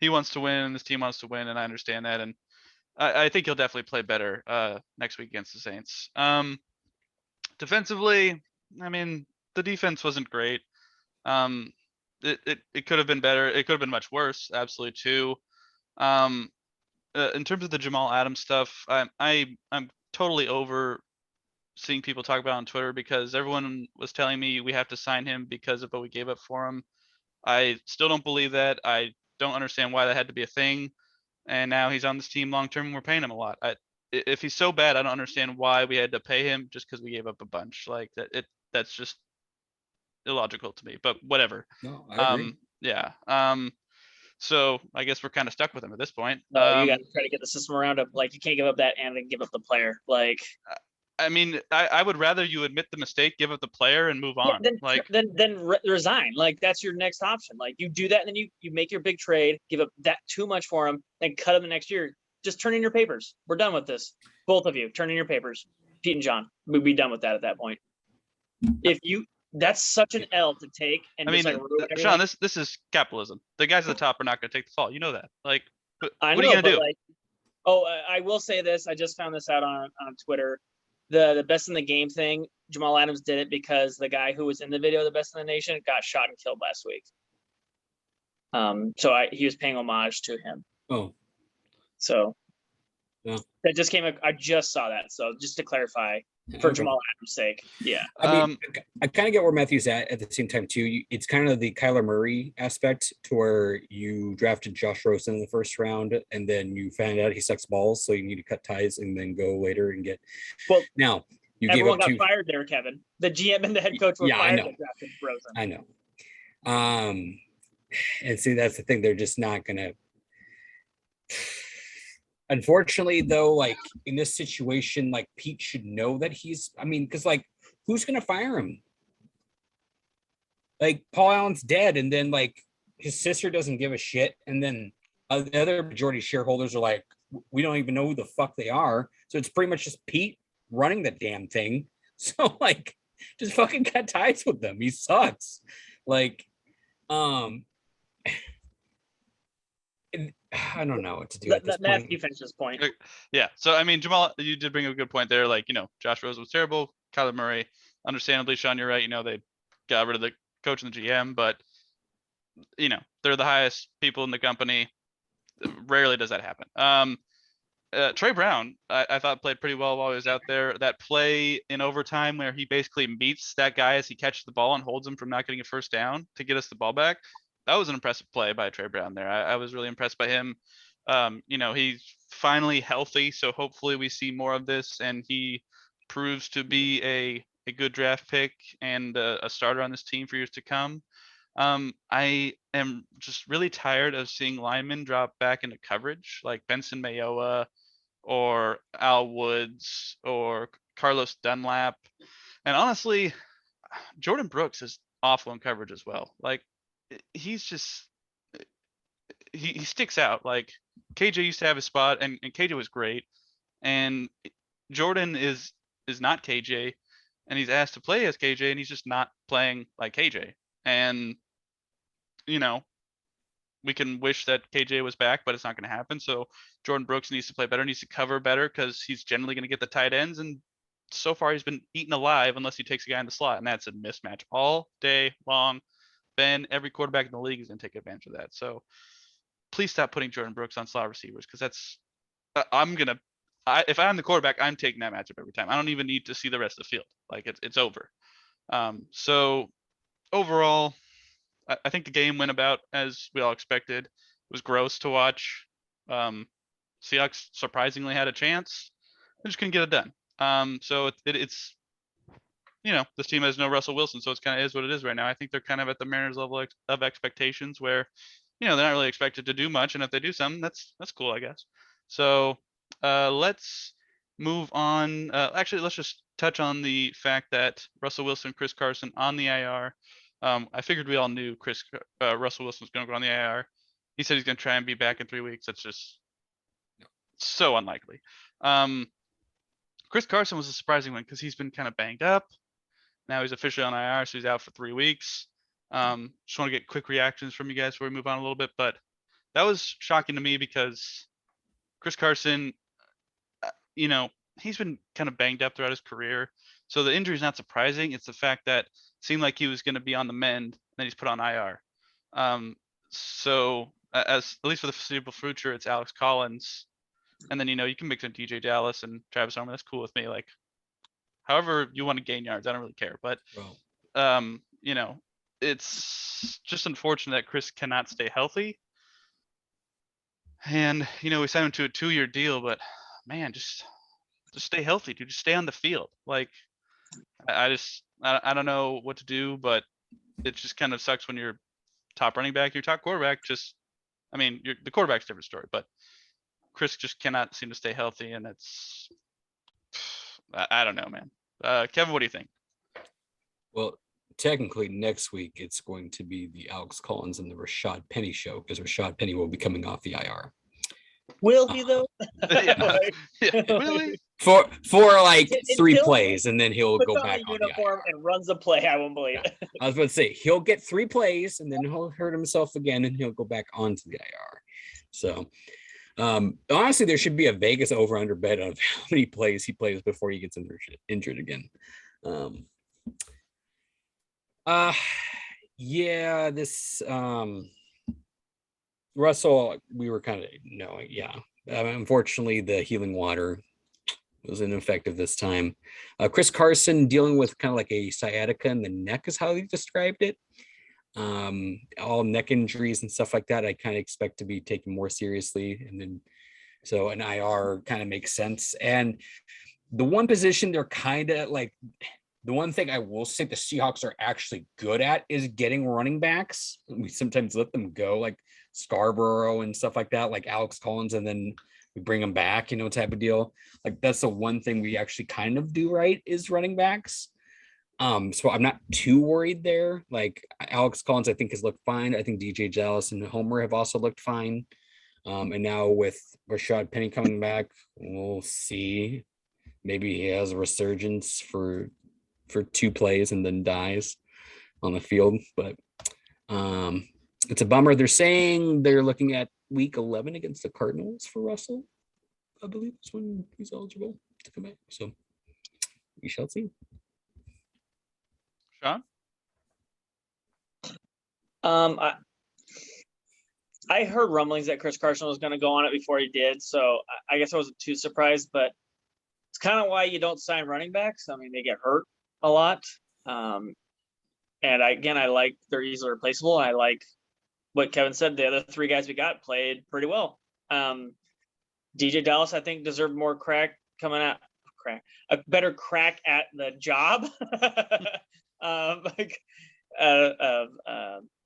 he wants to win and this team wants to win, and I understand that, and I think he'll definitely play better next week against the Saints. Defensively, I mean, the defense wasn't great. It could have been better. It could have been much worse, absolutely too. In terms of the Jamal Adams stuff, I'm totally over seeing people talk about it on Twitter because everyone was telling me we have to sign him because of what we gave up for him. I still don't believe that. I don't understand why that had to be a thing. And now he's on this team long term and we're paying him a lot. If he's so bad, I don't understand why we had to pay him just because we gave up a bunch. Like that's just illogical to me, but whatever. No, I agree. Yeah. So I guess we're kind of stuck with him at this point. No, you got to try to get the system around him. Like you can't give up that and then give up the player. Like I mean, I would rather you admit the mistake, give up the player, and move Yeah, on. then Like, resign. Like that's your next option. Like you do that, and then you make your big trade, give up that too much for him, then cut him the next year. Just turn in your papers. We're done with this. Both of you, turn in your papers. Pete and John, we'd be done with that at that point. If you, that's such an L to take, and I just mean, like ruin Sean, everything. this is capitalism. The guys at the top are not going to take the fall. You know that. Like, I what know, are you going to but do? like, oh, I will say this. I just found this out on Twitter. The best in the game thing, Jamal Adams did it because the guy who was in the video, the best in the nation, got shot and killed last week. So he was paying homage to him. Oh, So yeah. that just came. I just saw that. So just to clarify, for Okay. Jamal Adams' sake, yeah. I mean, I kind of get where Matthew's at the same time too. It's kind of the Kyler Murray aspect to where you drafted Josh Rosen in the first round, and then you found out he sucks balls, so you need to cut ties and then go later and get. Well, now you gave everyone up got two. fired there, Kevin. The GM and the head coach were Yeah, I fired. know. That drafted Rosen. I know. And see, that's the thing. They're just not gonna. Unfortunately, though, like in this situation, like Pete should know that he's. I mean, because like, who's gonna fire him? Like Paul Allen's dead, and then like his sister doesn't give a shit, and then the other majority shareholders are like, we don't even know who the fuck they are. So it's pretty much just Pete running the damn thing. So like, just fucking cut ties with them. He sucks. Like, I don't know what to do at this Matt, point. you finish this point. Yeah. So I mean, Jamal, you did bring a good point there. Like, Josh Rosen was terrible. Kyler Murray, understandably, Sean, you're right. They got rid of the coach and the GM, but they're the highest people in the company. Rarely does that happen. Trey Brown, I thought played pretty well while he was out there. That play in overtime where he basically meets that guy as he catches the ball and holds him from not getting a first down to get us the ball back. That was an impressive play by Trey Brown there. I was really impressed by him. He's finally healthy, so hopefully we see more of this and he proves to be a good draft pick and a starter on this team for years to come. I am just really tired of seeing linemen drop back into coverage like Benson Mayowa or Al Woods or Carlos Dunlap. And honestly, Jordan Brooks is awful in coverage as well. Like he's just, he sticks out. Like KJ used to have his spot and KJ was great. And Jordan is not KJ and he's asked to play as KJ and he's just not playing like KJ. And we can wish that KJ was back, but it's not going to happen. So Jordan Brooks needs to play better, needs to cover better because he's generally going to get the tight ends. And so far he's been eaten alive unless he takes a guy in the slot. And that's a mismatch all day long. Every quarterback in the league is going to take advantage of that. So please stop putting Jordan Brooks on slot receivers because that's, if I'm the quarterback, I'm taking that matchup every time. I don't even need to see the rest of the field. Like it's over. So overall, I think the game went about as we all expected. It was gross to watch. Seahawks surprisingly had a chance. They just couldn't get it done. So it's this team has no Russell Wilson, so it's kind of is what it is right now. I think they're kind of at the Mariners level of expectations where, they're not really expected to do much. And if they do something, that's cool, I guess. So let's move on. Actually, let's just touch on the fact that Russell Wilson, Chris Carson on the IR. I figured we all knew Russell Wilson was going to go on the IR. He said he's going to try and be back in 3 weeks. That's just so unlikely. Chris Carson was a surprising one because he's been kind of banged up. Now he's officially on IR, so he's out for 3 weeks. Just want to get quick reactions from you guys before we move on a little bit. But that was shocking to me because Chris Carson, he's been kind of banged up throughout his career. So the injury is not surprising. It's the fact that it seemed like he was going to be on the mend, and then he's put on IR. So as at least for the foreseeable future, it's Alex Collins. And then, you can mix in DJ Dallas and Travis Homer. That's cool with me. Like, however you want to gain yards, I don't really care. But, it's just unfortunate that Chris cannot stay healthy. And, we signed him to a 2-year deal, but man, just stay healthy, dude. Just stay on the field. Like, I don't know what to do, but it just kind of sucks when you're top running back, your top quarterback. The quarterback's a different story, but Chris just cannot seem to stay healthy, and I don't know, man. Kevin, what do you think? Well, technically next week it's going to be the Alex Collins and the Rashad Penny show because Rashad Penny will be coming off the IR. Will he though? Yeah. Yeah. Really? For like Until 3 he plays and then he'll puts go on back the on the uniform IR. and runs a play. I won't believe it. I was about to say he'll get 3 plays and then he'll hurt himself again and he'll go back onto the IR. So honestly, there should be a Vegas over under bet of how many plays he plays before he gets injured again. Yeah, this Russell, we were kind of knowing, yeah. Unfortunately, the healing water was ineffective this time. Chris Carson dealing with kind of like a sciatica in the neck is how he described it. All neck injuries and stuff like that, I kind of expect to be taken more seriously. And then so an IR kind of makes sense. And the one position they're kind of like, the one thing I will say the Seahawks are actually good at is getting running backs. We sometimes let them go, like Scarborough and stuff like that, like Alex Collins, and then we bring them back, type of deal. Like that's the one thing we actually kind of do right is running backs. So I'm not too worried there. Like Alex Collins, I think has looked fine. I think DJ Dallas and Homer have also looked fine. And now with Rashad Penny coming back, we'll see. Maybe he has a resurgence for 2 plays and then dies on the field. But it's a bummer. They're saying they're looking at week 11 against the Cardinals for Russell. I believe is when he's eligible to come back. So we shall see. Sean? I heard rumblings that Chris Carson was going to go on it before he did, so I guess I wasn't too surprised. But it's kind of why you don't sign running backs. I mean, they get hurt a lot, and I like they're easily replaceable. I like what Kevin said. The other 3 guys we got played pretty well. DJ Dallas, I think, deserved more a better crack at the job.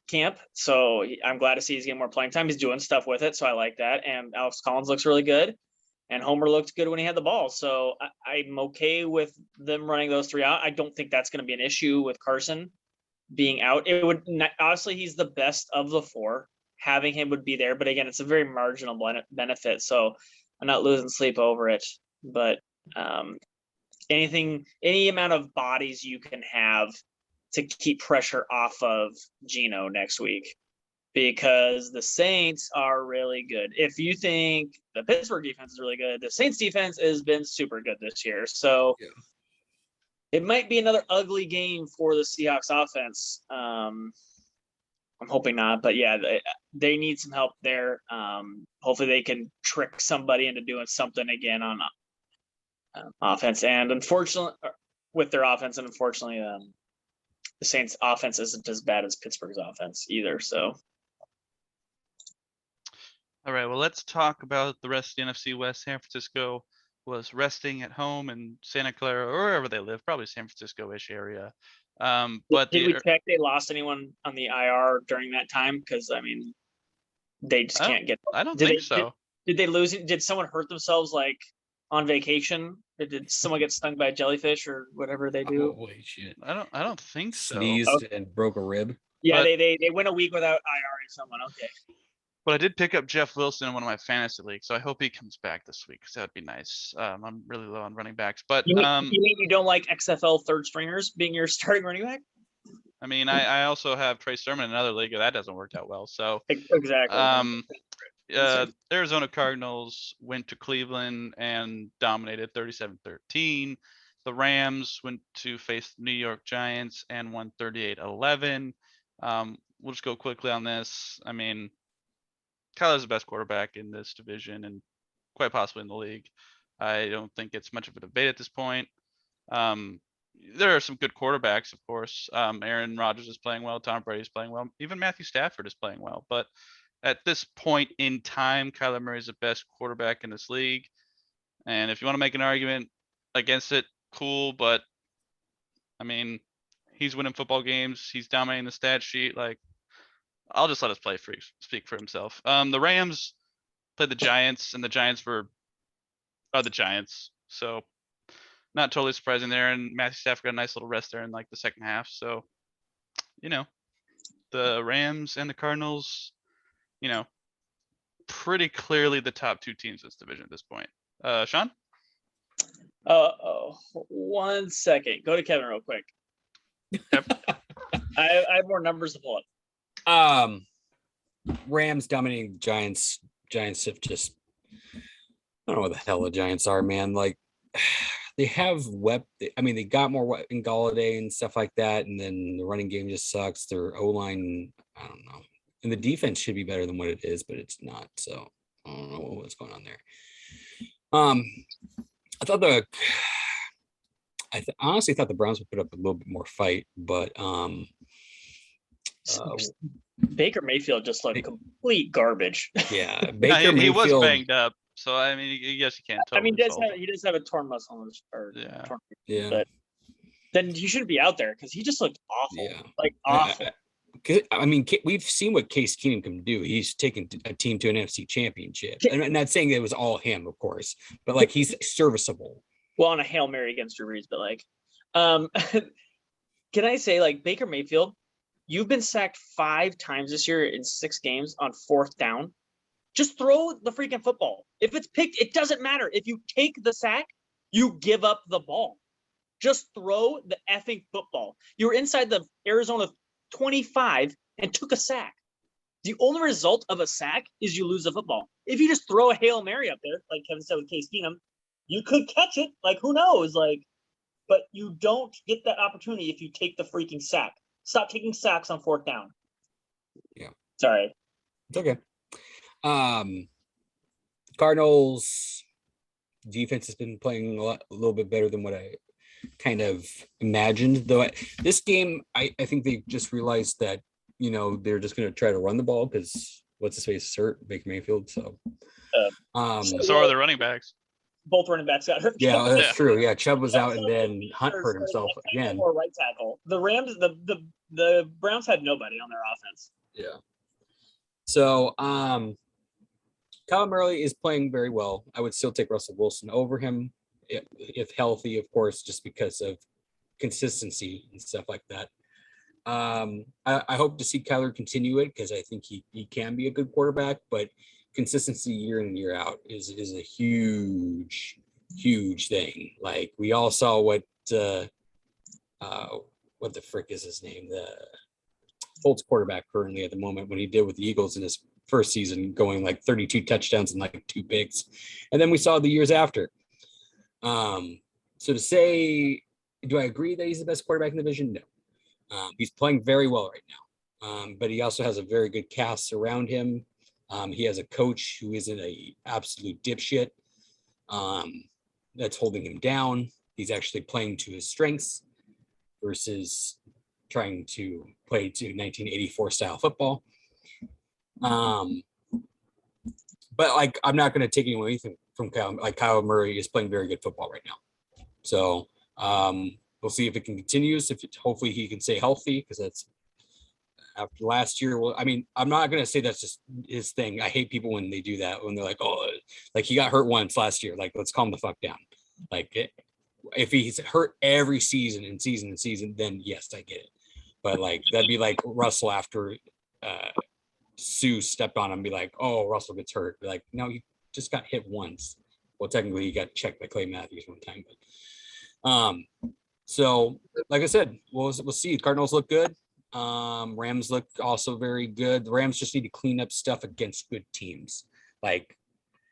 Camp. So I'm glad to see he's getting more playing time. He's doing stuff with it, so I like that. And Alex Collins looks really good, and Homer looked good when he had the ball. So I'm okay with them running those 3 out. I don't think that's going to be an issue with Carson being out. It would honestly, he's the best of the 4. Having him would be there, but again, it's a very marginal benefit. So I'm not losing sleep over it. But any amount of bodies you can have to keep pressure off of Geno next week, because the Saints are really good. If you think the Pittsburgh defense is really good, the Saints defense has been super good this year. So it might be another ugly game for the Seahawks offense. I'm hoping not, but yeah, they need some help there. Hopefully they can trick somebody into doing something again on offense. And unfortunately, with their offense, and unfortunately, the Saints offense isn't as bad as Pittsburgh's offense either. So. All right, well, let's talk about the rest of the NFC West. San Francisco was resting at home in Santa Clara or wherever they live, probably San Francisco-ish area. But did we check they lost anyone on the IR during that time? Because I mean, they just can't get. I don't think so. Did they lose? Did someone hurt themselves like on vacation? Did someone get stung by a jellyfish or whatever they do? Holy shit! I don't think so. Sneezed and broke a rib. Yeah, but they went a week without IRing someone. Okay. But I did pick up Jeff Wilson in one of my fantasy leagues, so I hope he comes back this week because that would be nice. I'm really low on running backs, but you mean you don't like XFL third stringers being your starting running back? I mean, I also have Trey Sermon in another league, and that doesn't work out well. So exactly. Arizona Cardinals went to Cleveland and dominated 37-13. The Rams went to face the New York Giants and won 38-11. We'll just go quickly on this. I mean, Kyler's the best quarterback in this division and quite possibly in the league. I don't think it's much of a debate at this point. There are some good quarterbacks, of course. Aaron Rodgers is playing well. Tom Brady is playing well. Even Matthew Stafford is playing well. But at this point in time, Kyler Murray is the best quarterback in this league. And if you want to make an argument against it, cool. But, I mean, he's winning football games. He's dominating the stat sheet. Like, I'll just let us speak for himself. The Rams played the Giants, and the Giants are the Giants. So not totally surprising there. And Matthew Stafford got a nice little rest there in like the second half. So, the Rams and the Cardinals, pretty clearly the top two teams in this division at this point. Sean? Oh, 1 second. Go to Kevin real quick. Yep. I have more numbers to pull up. Rams dominating the Giants. Giants have just, I don't know what the hell the Giants are, man. Like, they have they got more in Galladay and stuff like that, and then the running game just sucks. Their O-line, I don't know. And the defense should be better than what it is, but it's not. So I don't know what's going on there. I thought honestly thought the Browns would put up a little bit more fight, but Baker Mayfield just looked complete garbage. Yeah, he was banged up, so I mean, yes, you can't. Totally he does have a torn muscle in his yeah. But then he shouldn't be out there because he just looked awful. Yeah, like awful. I mean, we've seen what Case Keenum can do. He's taken a team to an NFC championship. And I'm not saying it was all him, of course, but like he's serviceable. Well, on a Hail Mary against Drew Brees, but like, can I say, like, Baker Mayfield, you've been sacked 5 times this year in 6 games on 4th down. Just throw the freaking football. If it's picked, it doesn't matter. If you take the sack, you give up the ball. Just throw the effing football. You were inside the Arizona 25 and took a sack. The only result of a sack is you lose the football. If you just throw a Hail Mary up there, like Kevin said with Case Keenum, you could catch it. Like, who knows? Like, but you don't get that opportunity if you take the freaking sack. Stop taking sacks on 4th down. Yeah. Sorry. It's okay. Cardinals defense has been playing a little bit better than what I kind of imagined. Though this game, I think they just realized that, they're just going to try to run the ball because what's his face is hurt, Baker Mayfield. So, so are the running backs. Both running backs got hurt. Yeah, that's true. Yeah, Chubb was out, and then Hunt hurt himself again. Or right tackle. The Rams, the Browns had nobody on their offense. Yeah. So, Kyle Murray is playing very well. I would still take Russell Wilson over him if healthy, of course, just because of consistency and stuff like that. I hope to see Kyler continue it because I think he can be a good quarterback, but consistency year in and year out is a huge thing. Like we all saw what the frick is his name, the Colts quarterback currently at the moment, when he did with the Eagles in his first season, going like 32 touchdowns and like 2 picks, and then we saw the years after. So to say, do I agree that he's the best quarterback in the division? No. He's playing very well right now, but he also has a very good cast around him. He has a coach who isn't a absolute dipshit that's holding him down. He's actually playing to his strengths versus trying to play to 1984 style football. But like, I'm not going to take anything from Kyle. Like Kyle Murray is playing very good football right now. So we'll see if it can continue. Hopefully he can stay healthy, because that's after last year. Well, I mean, I'm not going to say that's just his thing. I hate people when they do that, when they're like, oh, like he got hurt once last year. Like, let's calm the fuck down. Like if he's hurt every season, then yes, I get it. But like, that'd be like Russell after Sue stepped on him and be like, oh, Russell gets hurt. Be like, no, he just got hit once. Well, technically he got checked by Clay Matthews one time, but so like I said, we'll see. Cardinals look good. Rams look also very good. The Rams just need to clean up stuff against good teams. Like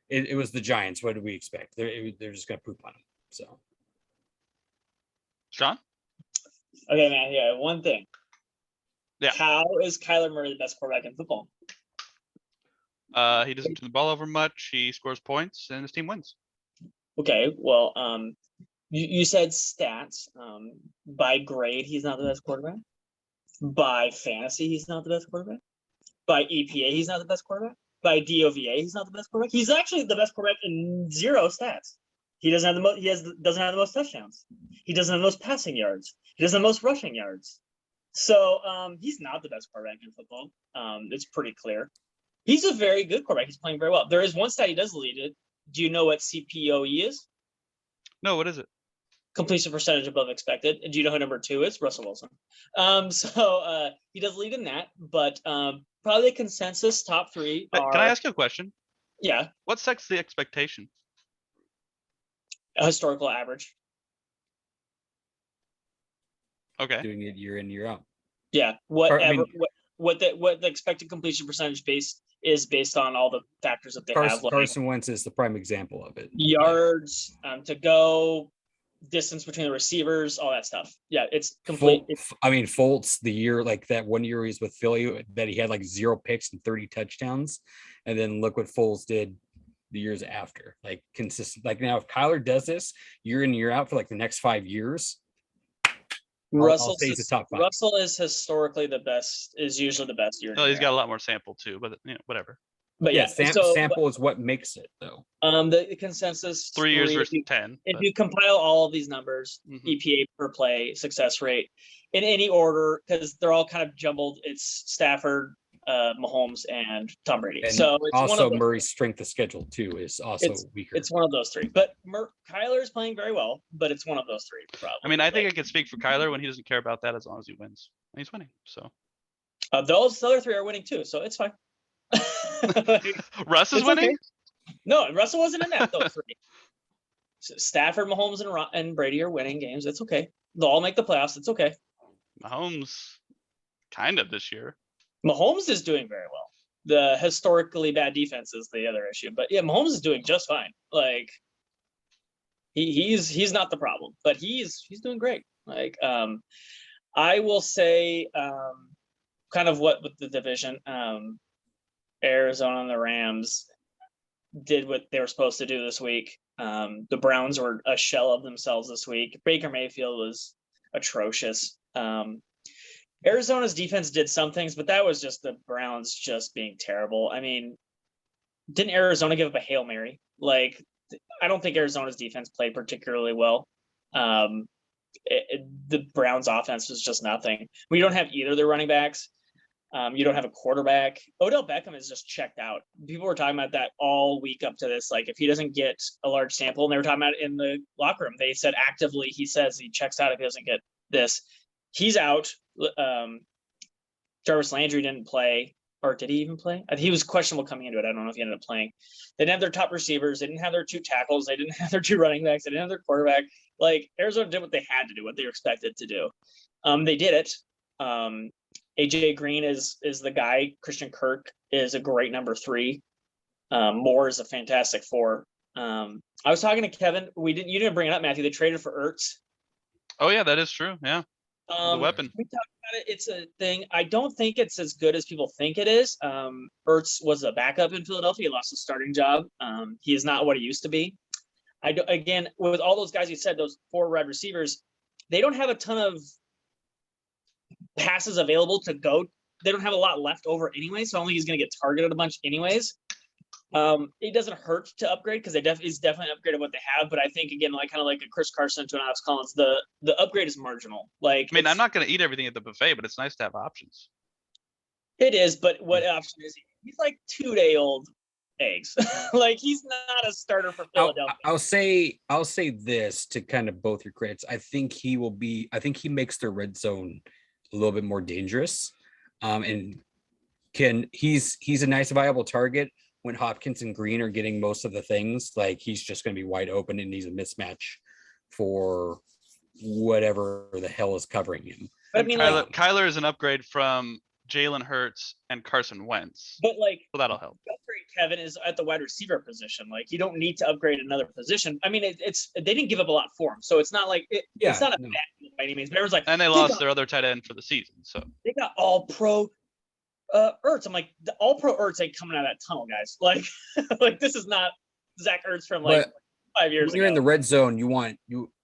it was the Giants. What did we expect? They're just gonna poop on them. So, Sean? Okay, man. Yeah, one thing. Yeah. How is Kyler Murray the best quarterback in football? He doesn't turn the ball over much. He scores points, and his team wins. Okay, well, you said stats. By grade, he's not the best quarterback. By fantasy, he's not the best quarterback. By EPA, he's not the best quarterback. By DOVA, he's not the best quarterback. He's actually the best quarterback in 0 stats. He doesn't have the most. Doesn't have the most touchdowns. He doesn't have the most passing yards. He doesn't have the most rushing yards. So he's not the best quarterback in football. It's pretty clear. He's a very good quarterback. He's playing very well. There is one stat he does lead it. Do you know what CPOE is? No, what is it? completion percentage above expected. And do you know who number 2 is? Russell Wilson. He does lead in that, but probably the consensus top 3 are. Can I ask you a question? Yeah. What sets the expectation? A historical average. Okay. Doing it year in, year out. Yeah. Whatever. What the expected completion percentage is based on all the factors that they have. Like Carson Wentz is the prime example of it. Yards to go, distance between the receivers, all that stuff. Yeah, it's complete. Fultz, the year like that 1 year he was with Philly, that he had like 0 picks and 30 touchdowns, and then look what Foles did the years after. Like consistent. Like now, if Kyler does this year in, year out for like the next 5 years, Russell he's the top 5. Russell is historically the best. Is usually the best year. Oh, he's got a lot more sample too, but whatever. But yeah, sample is what makes it though. The consensus 3 years versus 10. If you compile all of these numbers, EPA per play, success rate, in any order, because they're all kind of jumbled. It's Stafford, Mahomes, and Tom Brady. And so it's also Murray's strength of schedule too is also weaker. It's one of those 3. But Kyler is playing very well, but it's one of those 3 probably. I mean, I think I can speak for Kyler when he doesn't care about that as long as he wins. And he's winning. So those other 3 are winning too, so it's fine. Russ is winning? Okay. No, Russell wasn't in that, those 3. So Stafford, Mahomes, and Brady are winning games. It's okay. They'll all make the playoffs. It's okay. Mahomes, kind of this year. Mahomes is doing very well. The historically bad defense is the other issue. But yeah, Mahomes is doing just fine. Like he's not the problem, but he's doing great. Like I will say kind of what with the division, Arizona and the Rams did what they were supposed to do this week. The Browns were a shell of themselves this week. Baker Mayfield was atrocious. Arizona's defense did some things, but that was just the Browns just being terrible. I mean, didn't Arizona give up a Hail Mary? Like, I don't think Arizona's defense played particularly well. The Browns offense was just nothing. We don't have either of their running backs. You don't have a quarterback. Odell Beckham is just checked out. People were talking about that all week up to this. Like, if he doesn't get a large sample, and they were talking about it in the locker room, they said actively he says he checks out if he doesn't get this. He's out. Jarvis Landry didn't play, or did he even play? He was questionable coming into it. I don't know if he ended up playing. They didn't have their top receivers. They didn't have their 2 tackles. They didn't have their 2 running backs. They didn't have their quarterback. Like, Arizona did what they had to do, what they were expected to do. They did it. AJ Green is the guy. Christian Kirk is a great number 3. Moore is a fantastic 4. I was talking to Kevin. You didn't bring it up, Matthew. They traded for Ertz. Oh yeah, that is true. Yeah. The weapon. We talked about it. It's a thing. I don't think it's as good as people think it is. Ertz was a backup in Philadelphia. He lost his starting job. He is not what he used to be. Again, with all those guys you said, those 4 wide receivers, they don't have a ton of passes available to go. They don't have a lot left over anyway, so I don't think he's going to get targeted a bunch anyways. It doesn't hurt to upgrade because he's definitely upgraded what they have, but I think again, like kind of like a Chris Carson to an Alex Collins, the upgrade is marginal. Like, I mean, I'm not going to eat everything at the buffet, but it's nice to have options. It is, but what option is he? He's like 2-day-old eggs. Like, he's not a starter for Philadelphia. I'll say this to kind of both your critics. I think he makes their red zone a little bit more dangerous. And he's a nice viable target when Hopkins and Green are getting most of the things. Like, he's just going to be wide open and he's a mismatch for whatever the hell is covering him. But I mean, Kyler is an upgrade from Jalen Hurts and Carson Wentz. But like, so that'll help. Upgrade Kevin is at the wide receiver position. Like, you don't need to upgrade another position. I mean, they didn't give up a lot for him, so it's not like it's not a bad deal by any means. But everyone's like, and they lost their other tight end for the season, so they got all pro Ertz. I'm like, the all pro Ertz ain't coming out of that tunnel, guys. Like, like this is not Zach Ertz from like 5 years ago. When you're in the red zone,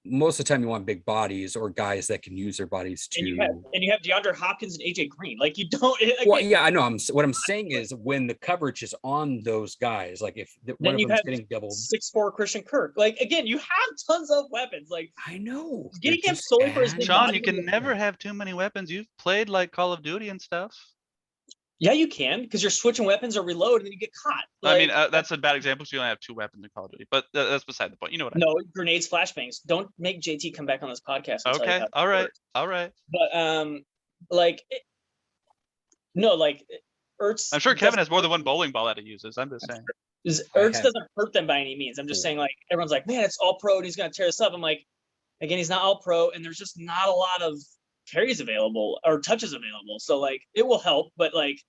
most of the time you want big bodies or guys that can use their bodies to. And you have DeAndre Hopkins and AJ Green. Like, you don't. Well, yeah, I know. What I'm saying is when the coverage is on those guys, like if one of them's getting doubled, 6'4" Christian Kirk. Like, again, you have tons of weapons. Like, I know. Getting him solely for his big Sean, body. you can never have too many weapons. You've played like Call of Duty and stuff. Yeah, you can, because you're switching weapons or reload and then you get caught. I mean, that's a bad example because you only have 2 weapons in Call of Duty, but that's beside the point. You know what I mean? No, grenades, flashbangs. Don't make JT come back on this podcast and tell you Okay, how. all right, all right. But like, no, like Ertz. I'm sure Kevin has more than one bowling ball that he uses. I'm just saying. Ertz doesn't hurt them by any means. I'm just saying, like, everyone's like, man, it's all pro and he's gonna tear this up. I'm like, again, he's not all pro, and there's just not a lot of carries available or touches available. So like, it will help, but like,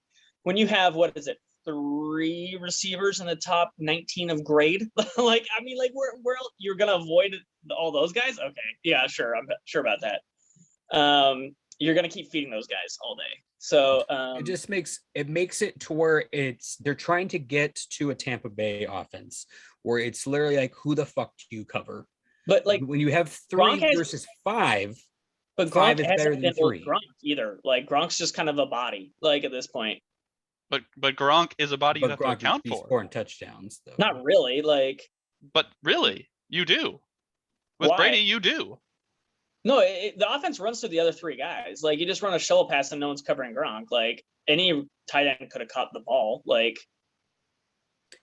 when you have, what is it, 3 receivers in the top 19 of grade, like, I mean, like, where you're gonna avoid all those guys? Okay, yeah, sure, I'm sure about that. You're gonna keep feeding those guys all day. So it just makes it to where they're trying to get to a Tampa Bay offense where it's literally like, who the fuck do you cover? But like, when you have 3 versus 5, but 5 Gronk is better hasn't than been with 3. Gronk either. Like, Gronk's just kind of a body, like, at this point. But Gronk is a body you have to account he's for. scoring touchdowns, though. Not really, like. But really, you do. With Why? Brady, you do. No, the offense runs through the other 3 guys. Like, you just run a shovel pass and no one's covering Gronk. Like, any tight end could have caught the ball. Like,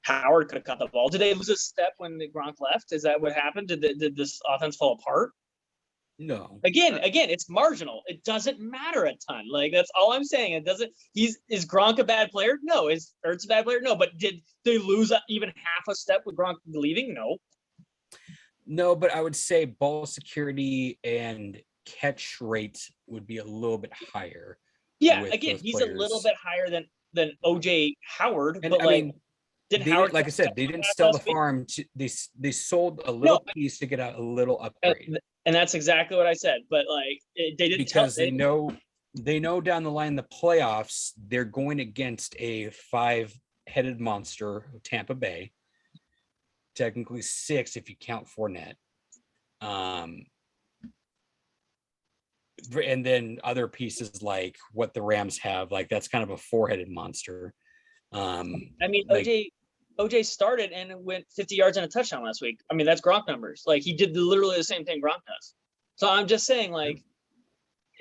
Howard could have caught the ball. Did they lose a step when the Gronk left? Is that what happened? Did this offense fall apart? No. Again, it's marginal. It doesn't matter a ton. Like, that's all I'm saying. It doesn't. Is Gronk a bad player? No. Is Ertz a bad player? No. But did they lose even half a step with Gronk leaving? No. No, but I would say ball security and catch rate would be a little bit higher. Yeah, again, he's a little bit higher than OJ Howard, and but I like, mean, Howard, like I said, they didn't sell the farm. They sold a little piece to get a little upgrade, and that's exactly what I said. But like, they didn't, because they know down the line in the playoffs they're going against a 5-headed monster, Tampa Bay. Technically 6 if you count Fournette. And then other pieces like what the Rams have, like that's kind of a 4-headed monster. I mean, OJ started and went 50 yards and a touchdown last week. I mean, that's Gronk numbers. Like, he did literally the same thing Gronk does. So I'm just saying, like,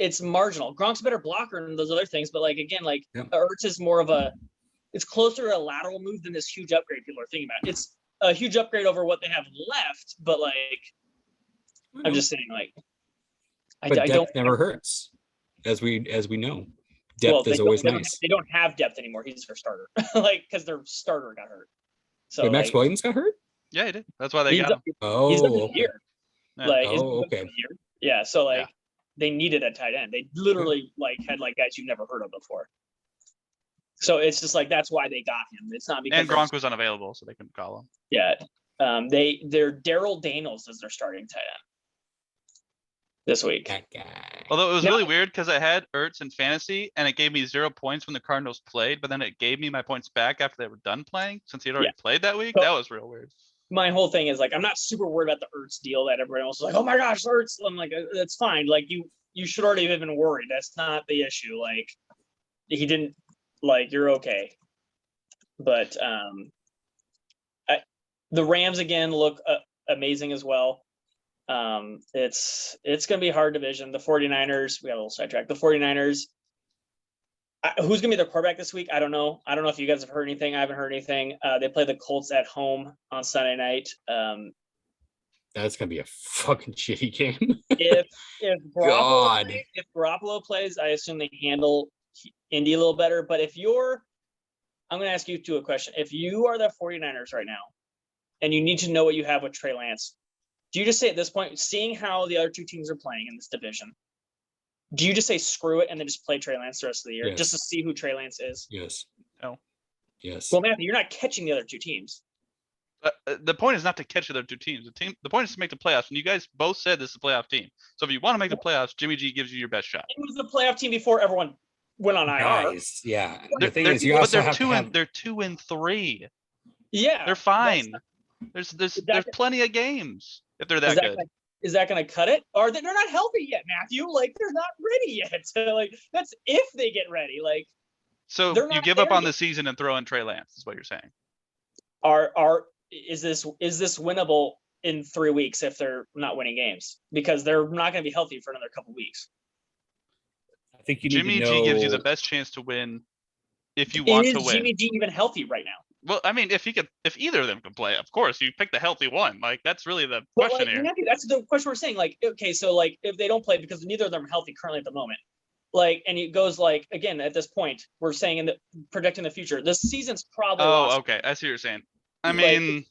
it's marginal. Gronk's a better blocker and those other things, but like, again, like, Ertz is more of it's closer to a lateral move than this huge upgrade people are thinking about. It's a huge upgrade over what they have left, but like, I'm just saying, like, I don't never hurts, as we know. Depth is always nice. They don't have depth anymore. He's their starter, like, because their starter got hurt. So Max Williams got hurt. Yeah, he did. That's why they got him. He's okay. Here. Yeah. Like, okay. Yeah. So like, they needed a tight end. They literally like had like guys you've never heard of before. So it's just like, that's why they got him. It's not because Gronk was unavailable, so they couldn't call him. Yeah. They're Daryl Daniels as their starting tight end this week. That guy. Although it was really weird because I had Ertz in fantasy and it gave me 0 points when the Cardinals played, but then it gave me my points back after they were done playing since he had already played that week. That was real weird. My whole thing is like, I'm not super worried about the Ertz deal that everybody else is like, oh my gosh, Ertz. I'm like, that's fine. Like, you should already have been worried. That's not the issue. Like, he didn't, like, you're okay. But the Rams again look amazing as well. It's gonna be a hard division. The 49ers, we got a little sidetracked. The 49ers, who's gonna be their quarterback this week? I don't know if you guys have heard anything. I haven't heard anything. They play the Colts at home on Sunday night. That's gonna be a fucking shitty game. if Garoppolo plays, I assume they handle Indy a little better. But I'm gonna ask you a question. If you are the 49ers right now and you need to know what you have with Trey Lance, do you just say at this point, seeing how the other 2 teams are playing in this division, do you just say screw it and then just play Trey Lance the rest of the year just to see who Trey Lance is? Yes. No. Yes. Well, Matthew, you're not catching the other 2 teams. The point is not to catch the other 2 teams. The point is to make the playoffs. And you guys both said this is a playoff team. So if you want to make the playoffs, Jimmy G gives you your best shot. It was the playoff team before everyone went on IR. Guys, yeah. The thing is, you also have to have... They're 2-3. Yeah. They're fine. There's plenty of games if they're that good. Is that going to cut it? Or they're not healthy yet, Matthew? Like, they're not ready yet. So, like, that's if they get ready. Like, so you give up on the season and throw in Trey Lance, is what you're saying. Is this winnable in 3 weeks if they're not winning games? Because they're not going to be healthy for another couple weeks. I think Jimmy G gives you the best chance to win if you want Is to win. Jimmy G even healthy right now? Well, I mean, if either of them can play, of course, you pick the healthy one. Like, that's really the But question like, here. Matthew, that's the question we're saying. Like, okay, so like if they don't play because neither of them are healthy currently at the moment, like, and it goes like again at this point, we're saying in the predicting the future, this season's probably lost. Oh, okay. I see what you're saying. I Like, mean,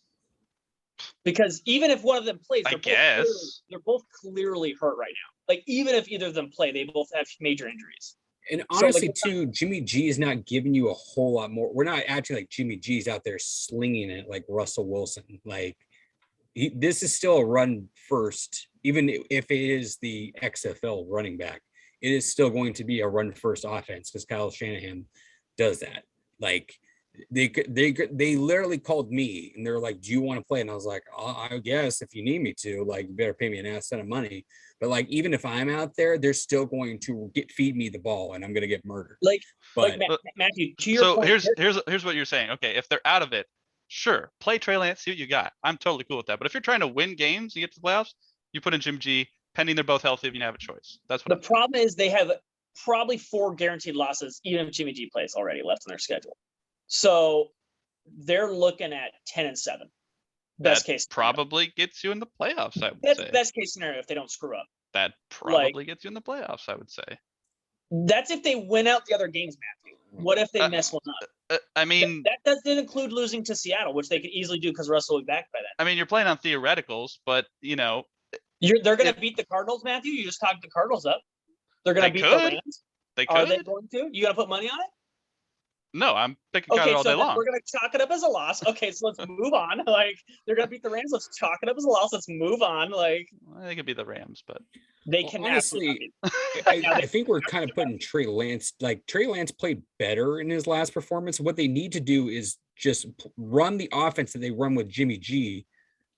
because even if one of them plays, I guess. they're both clearly hurt right now. Like even if either of them play, they both have major injuries. And So, honestly, like, too, Jimmy G is not giving you a whole lot more. We're not acting like Jimmy G's out there slinging it like Russell Wilson. Like this is still a run first, even if it is the XFL running back. It is still going to be a run first offense because Kyle Shanahan does that. Like they literally called me and they're like, "Do you want to play?" And I was like, "I guess if you need me to, like, you better pay me an ass ton of money." But like, even if I'm out there, they're still going to feed me the ball, and I'm going to get murdered. Like, But Matthew, to your point, here's what you're saying. Okay, if they're out of it, sure, play Trey Lance, see what you got. I'm totally cool with that. But if you're trying to win games and get to the playoffs, you put in Jim G, pending they're both healthy if you have a choice. That's what the problem is they have probably 4 guaranteed losses, even if Jimmy G plays already left in their schedule. So they're looking at 10-7. Best case scenario. probably gets you in the playoffs, I would That's say. best case scenario if they don't screw up. That probably gets you in the playoffs, I would say. That's if they win out the other games, Matthew. What if they mess one up? I mean, that doesn't include losing to Seattle, which they could easily do because Russell will be back by then. I mean, you're playing on theoreticals, but they're going to beat the Cardinals, Matthew. You just talked the Cardinals up. They're going to beat the Rams. They could. Are they going to? You going to put money on it? No, I'm picking Kyler all day long. We're going to chalk it up as a loss. Okay, so let's move on. Like, they're going to beat the Rams. Let's chalk it up as a loss. Let's move on. Like, they could be the Rams, but they can honestly. I think we're kind of putting Trey Lance. Like Trey Lance played better in his last performance. What they need to do is just run the offense that they run with Jimmy G,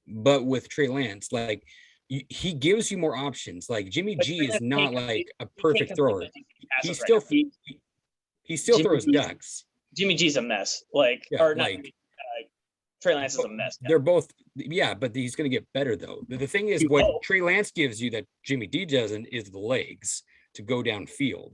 but with Trey Lance. Like he gives you more options. Like Jimmy G is not like a perfect thrower. He still throws ducks. Jimmy G's a mess. Like, yeah, or not. Trey Lance is a mess. They're both, yeah, but he's going to get better though. The thing is, what Trey Lance gives you that Jimmy D doesn't is the legs to go downfield,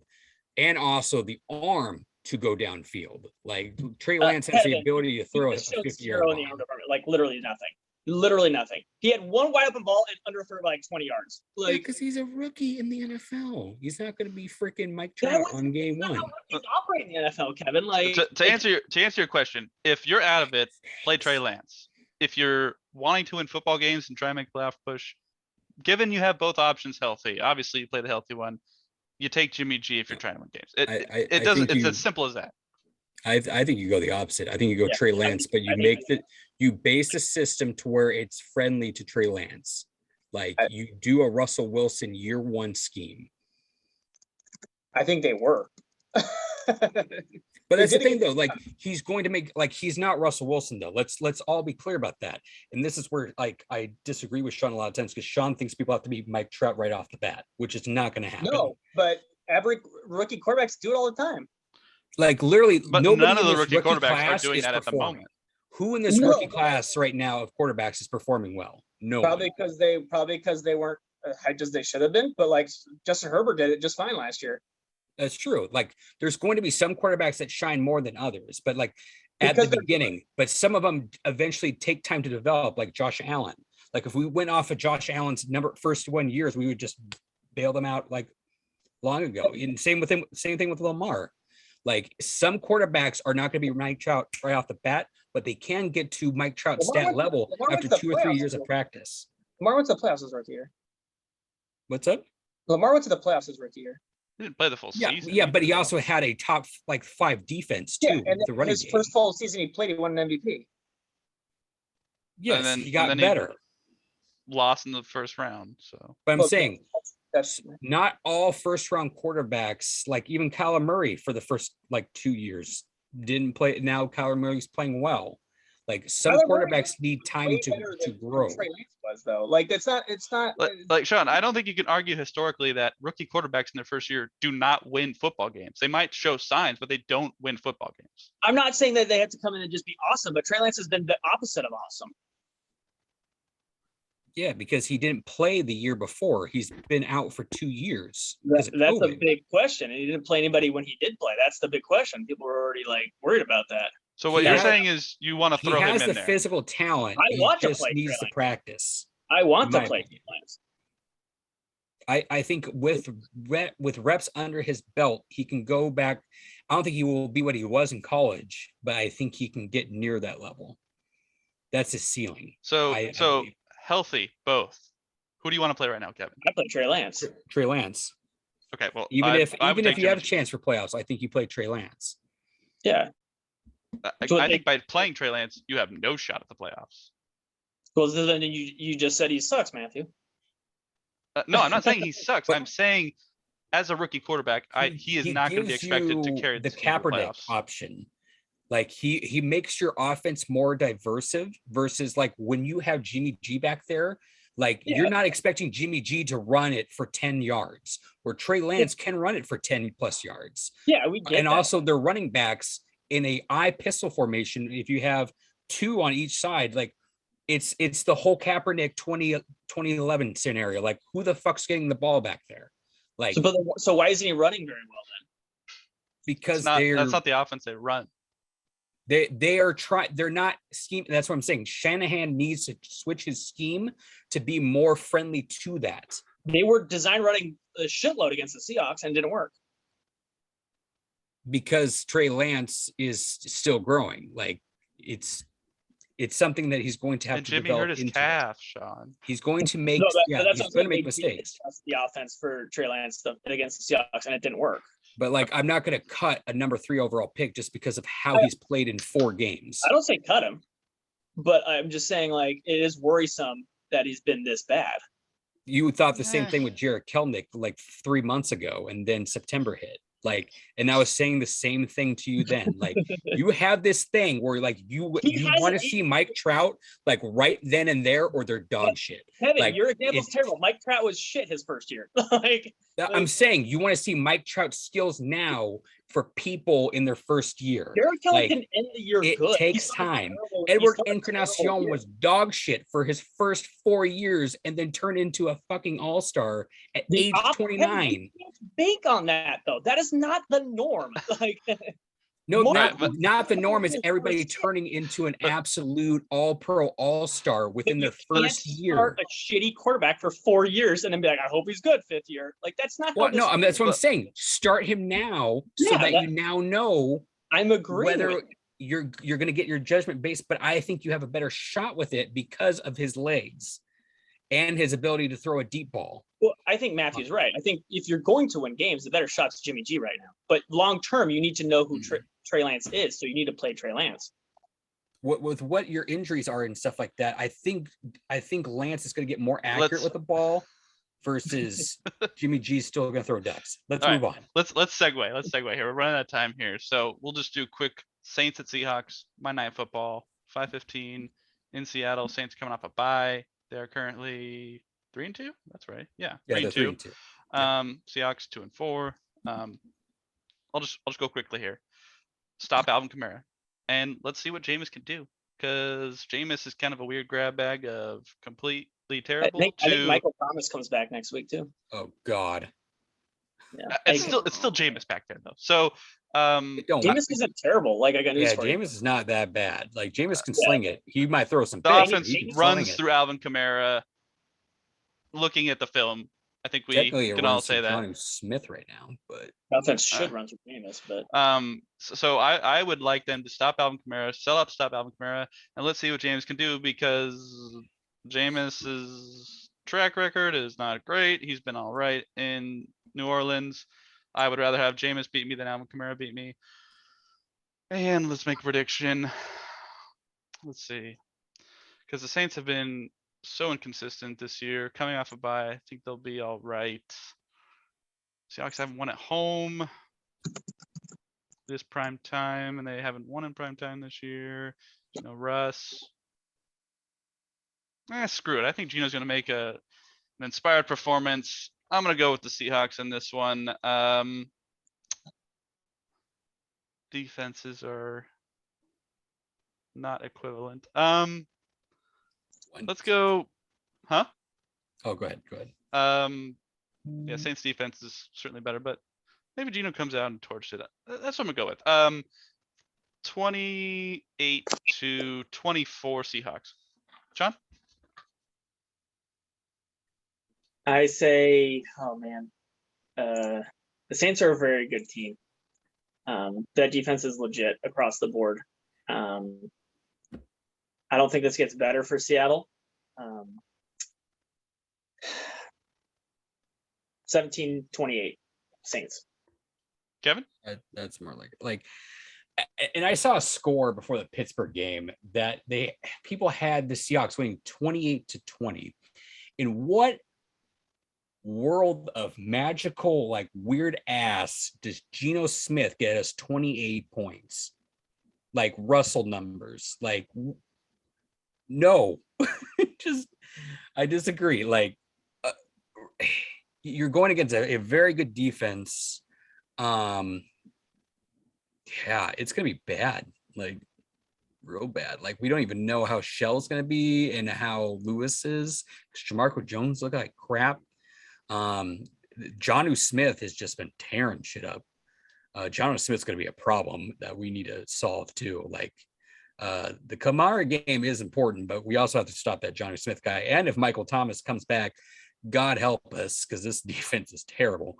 and also the arm to go downfield. Like Trey Lance has the ability to throw a 50-yard ball. Like literally nothing. Literally nothing. He had one wide open ball and underthrew like 20 yards. Like, because he's a rookie in the NFL. He's not going to be freaking Mike Trout on game one. He's operating in the NFL, Kevin. Like to answer your question, if you're out of it, play Trey Lance. If you're wanting to win football games and try and make a playoff push, given you have both options healthy, obviously you play the healthy one. You take Jimmy G if you're trying to win games. It doesn't. It's as simple as that. I think you go the opposite. I think you go Trey Lance, but you base the system to where it's friendly to Trey Lance. Like you do a Russell Wilson year one scheme. I think they were. But that's the thing though, like he's going to make, like he's not Russell Wilson though. Let's all be clear about that. And this is where like I disagree with Sean a lot of times because Sean thinks people have to be Mike Trout right off the bat, which is not going to happen. No, but every rookie quarterbacks do it all the time. Like literally, but none of the rookie quarterbacks are doing that at the moment. Who in this rookie class right now of quarterbacks is performing well? No, probably because they weren't as hyped as they should have been. But like Justin Herbert did it just fine last year. That's true. Like there's going to be some quarterbacks that shine more than others, but like at the beginning, but some of them eventually take time to develop, like Josh Allen. Like if we went off of Josh Allen's first 1 years, we would just bail them out like long ago. And same thing with Lamar. Like some quarterbacks are not going to be Mike Trout right off the bat, but they can get to Mike Trout stat level after 2 or 3 years of practice. Lamar went to the playoffs his rookie year. What's up? Lamar went to the playoffs his rookie year. He didn't play the full season. Yeah, but he also had a top 5 defense too. Yeah, and the running his first full season he played, he won an MVP. Yes, he got better. Lost in the first round. So, but I'm saying that's not all first round quarterbacks. Like even Kyler Murray for the first 2 years didn't play. Now Kyler Murray's playing well. Like some quarterbacks need time to grow. Trey Lance was though. Like it's not. Like Sean, I don't think you can argue historically that rookie quarterbacks in their first year do not win football games. They might show signs, but they don't win football games. I'm not saying that they have to come in and just be awesome, but Trey Lance has been the opposite of awesome. Yeah, because he didn't play the year before. He's been out for 2 years because of That's a COVID. big question. And he didn't play anybody when he did play. That's the big question. People were already like worried about that. So what He you're has- saying is you want to He throw him has in the there. physical talent. I He want to just play needs Trey to Lance. practice. I want in to my play opinion. Lance. I think with reps under his belt, he can go back. I don't think he will be what he was in college, but I think he can get near that level. That's his ceiling. So I so believe. healthy both. Who do you want to play right now, Kevin? I play Trey Lance. Trey Lance. Okay, well, Even I if would take you have a Jimmy G. chance for playoffs, I think you play Trey Lance. Yeah. I think by playing Trey Lance, you have no shot at the playoffs. Well, then you just said he sucks, Matthew. No, I'm not saying he sucks. But- I'm saying as a rookie quarterback, he is not going to be gives expected to you carry the this team to the Kaepernick playoffs. option. Like he makes your offense more diverse versus like when you have Jimmy G back there, like Yeah. you're not expecting Jimmy G to run it for 10 yards, where Trey Lance can run it for 10 plus yards. Yeah, we get And that. also their running backs in a I pistol formation, if you have 2 on each side, like it's the whole Kaepernick 2011 scenario. Like who the fuck's getting the ball back there? Like So why isn't he running very well then? because That's not the offense they run. they are trying, they're not scheme. That's what I'm saying. Shanahan needs to switch his scheme to be more friendly to that. They were design running a shitload against the Seahawks and didn't work. Because Trey Lance is still growing. Like it's something that he's going to have And to Jimmy develop hurt his into. calf, Sean. He's going to make, No, yeah, that's he's what going to I'm make saying. They did mistakes. adjust the offense for Trey Lance against the Seahawks, and it didn't work. But like, I'm not going to cut a number 3 overall pick just because of how he's played in 4 games. I don't say cut him, but I'm just saying like it is worrisome that he's been this bad. You thought the same thing with Jared Kelnick like 3 months ago, and then September hit. Like, and I was saying the same thing to you then. Like, you have this thing where like you want to see Mike Trout like right then and there, or they're dog shit. Kevin, Like, your example's terrible. Mike Trout was shit his first year. I'm saying you want to see Mike Trout skills now for people in their first year. Jared Kelly Like, can end the year it good. takes time. Edward Encarnacion was dog shit for his first 4 years and then turned into a fucking all-star at age 29. Bank on that though. That is not the norm. Like No, More- not the norm is everybody turning into an absolute all-pro all-star within their first year. Start a shitty quarterback for 4 years and then be like, I hope he's good 5th year. Like that's not. Well, no, that's what I'm saying. Start him now so that you now know I'm agreeing. whether you're going to get your judgment based. But I think you have a better shot with it because of his legs and his ability to throw a deep ball. Well, I think Matthew's right. I think if you're going to win games, the better shot's Jimmy G right now. But long term, you need to know who Trey Lance is, so you need to play Trey Lance. With what your injuries are and stuff like that, I think Lance is going to get more accurate with the ball versus Jimmy G's still going to throw ducks. Let's move on. Let's segue. Let's segue here. We're running out of time here, so we'll just do quick Saints at Seahawks. Monday Night Football, 5:15 in Seattle. Saints coming off a bye. They're currently 3-2. That's right. Yeah, 3-2. Seahawks 2-4. I'll just go quickly here. Stop Alvin Kamara, and let's see what Jameis can do, because Jameis is kind of a weird grab bag of completely terrible I think Michael Thomas comes back next week too. Oh God. Yeah, it's still Jameis back there though. So Jameis isn't terrible. Like I got news for you. Jameis is not that bad. Like Jameis can sling it. He might throw some. The offense runs through Alvin Kamara. Looking at the film, I think we can all say that. Smith right now, but offense should run through Jameis, but so I would like them to stop Alvin Kamara, sell out to stop Alvin Kamara, and let's see what Jameis can do, because Jameis's track record is not great. He's been all right in New Orleans. I would rather have Jameis beat me than Alvin Kamara beat me. And let's make a prediction. Let's see, because the Saints have been so inconsistent this year. Coming off a bye, I think they'll be all right. Seahawks haven't won at home this prime time, and they haven't won in prime time this year. No Russ. Screw it. I think Geno's going to make an inspired performance. I'm going to go with the Seahawks in this one. Defenses are not equivalent. Let's go Huh? Oh, go ahead. Yeah, Saints defense is certainly better, but maybe Geno comes out and torches it. That's what I'm gonna go with. 28-24 Seahawks. John? I say, oh man, the Saints are a very good team. That defense is legit across the board. I don't think this gets better for Seattle. 17-28 Saints. Kevin? That's more like, and I saw a score before the Pittsburgh game that people had the Seahawks winning 28-20. In what world of magical, like weird ass does Geno Smith get us 28 points? Like Russell numbers? Like, no, I disagree. Like, you're going against a very good defense. Yeah, it's gonna be bad, like real bad. Like we don't even know how Shell's gonna be and how Lewis is. Jamarco Jones look like crap. Jonnu Smith has just been tearing shit up. Jonnu Smith's gonna be a problem that we need to solve too. Like the Kamara game is important, but we also have to stop that Jonnu Smith guy. And if Michael Thomas comes back, God help us, because this defense is terrible.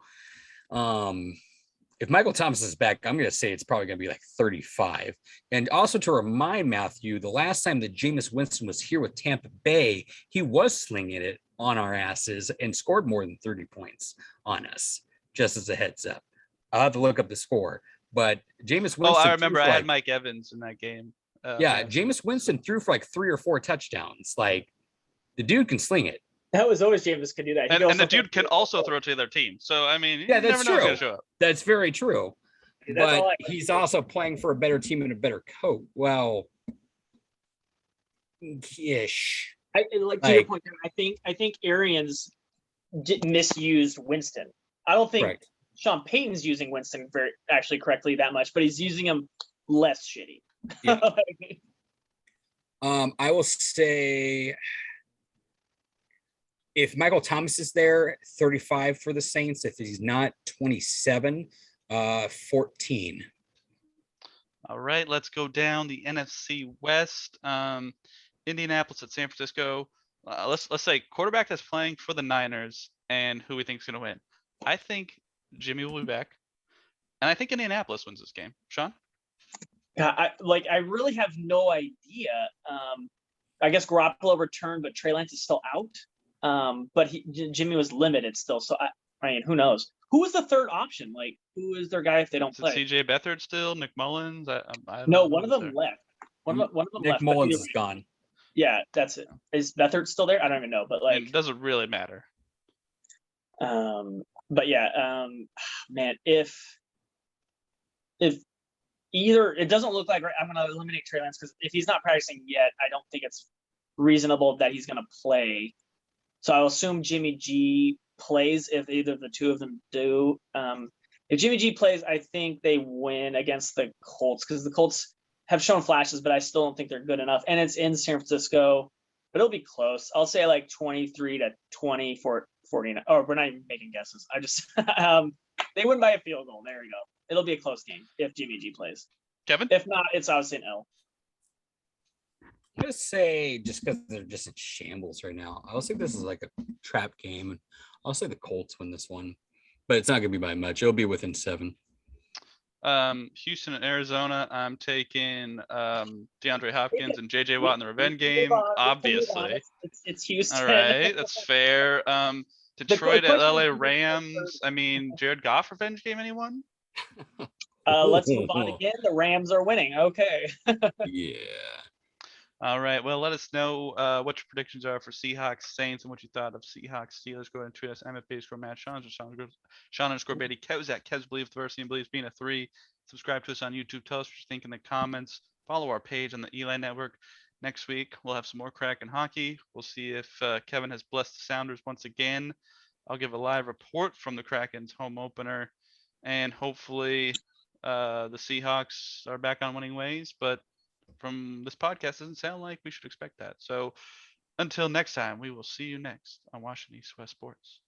If Michael Thomas is back, I'm going to say it's probably going to be like 35. And also to remind Matthew, the last time that Jameis Winston was here with Tampa Bay, he was slinging it on our asses and scored more than 30 points on us, just as a heads up. I'll have to look up the score. But Jameis Winston. Oh, I remember I had Mike Evans in that game. Yeah, Jameis Winston threw for like 3 or 4 touchdowns. Like, the dude can sling it. That was always Jameis could do that. And the dude can also throw to the other team. So, I mean, yeah, that's never know true. who's gonna show up. That's very true. But he's also playing for a better team and a better coach. Well, ish. To your point, I think Arians misused Winston. I don't think Sean Payton's using Winston actually correctly that much, but he's using him less shitty. Yeah. I will say, if Michael Thomas is there, 35 for the Saints. If he's not, 27, 14. All right, let's go down the NFC West. Indianapolis at San Francisco. Let's say quarterback that's playing for the Niners and who we think is going to win. I think Jimmy will be back, and I think Indianapolis wins this game. Sean? I really have no idea. I guess Garoppolo returned, but Trey Lance is still out. But Jimmy was limited still. So I mean, who knows? Who was the third option? Like, who is their guy if they don't play? CJ Beathard still? Nick Mullins? No, one of them left. One of them Nick left. Mullins is gone. Yeah, that's it. Is Beathard still there? I don't even know, but like, it doesn't really matter. But yeah, man, if either, it doesn't look like I'm going to eliminate Trey Lance, because if he's not practicing yet, I don't think it's reasonable that he's going to play. So I'll assume Jimmy G plays if either of the two of them do. If Jimmy G plays, I think they win against the Colts, because the Colts have shown flashes, but I still don't think they're good enough. And it's in San Francisco, but it'll be close. I'll say like 23-20 for 49. Oh, we're not even making guesses. I just they win by a field goal. There we go. It'll be a close game if Jimmy G plays. Kevin? If not, it's obviously an L. I'm going to say, just because they're just in shambles right now, I'll say this is like a trap game. I'll say the Colts win this one, but it's not going to be by much. It'll be within 7. Houston and Arizona, I'm taking DeAndre Hopkins and JJ Watt in the revenge game, obviously. It's Houston. All right, that's fair. Detroit at LA Rams. I mean, Jared Goff revenge game, anyone? Let's move on again. The Rams are winning. Okay. Yeah. All right. Well, let us know what your predictions are for Seahawks Saints and what you thought of Seahawks Steelers. Go ahead and tweet us MFB score Matt Sean underscore Beatty. Kev's at Kev's Believe Diversity and Believes being a 3. Subscribe to us on YouTube. Tell us what you think in the comments. Follow our page on the Eli Network. Next week we'll have some more Kraken hockey. We'll see if Kevin has blessed the Sounders once again. I'll give a live report from the Kraken's home opener, and hopefully the Seahawks are back on winning ways. But from this podcast, doesn't sound like we should expect that. So Until next time, we will see you next on Washington East West Sports.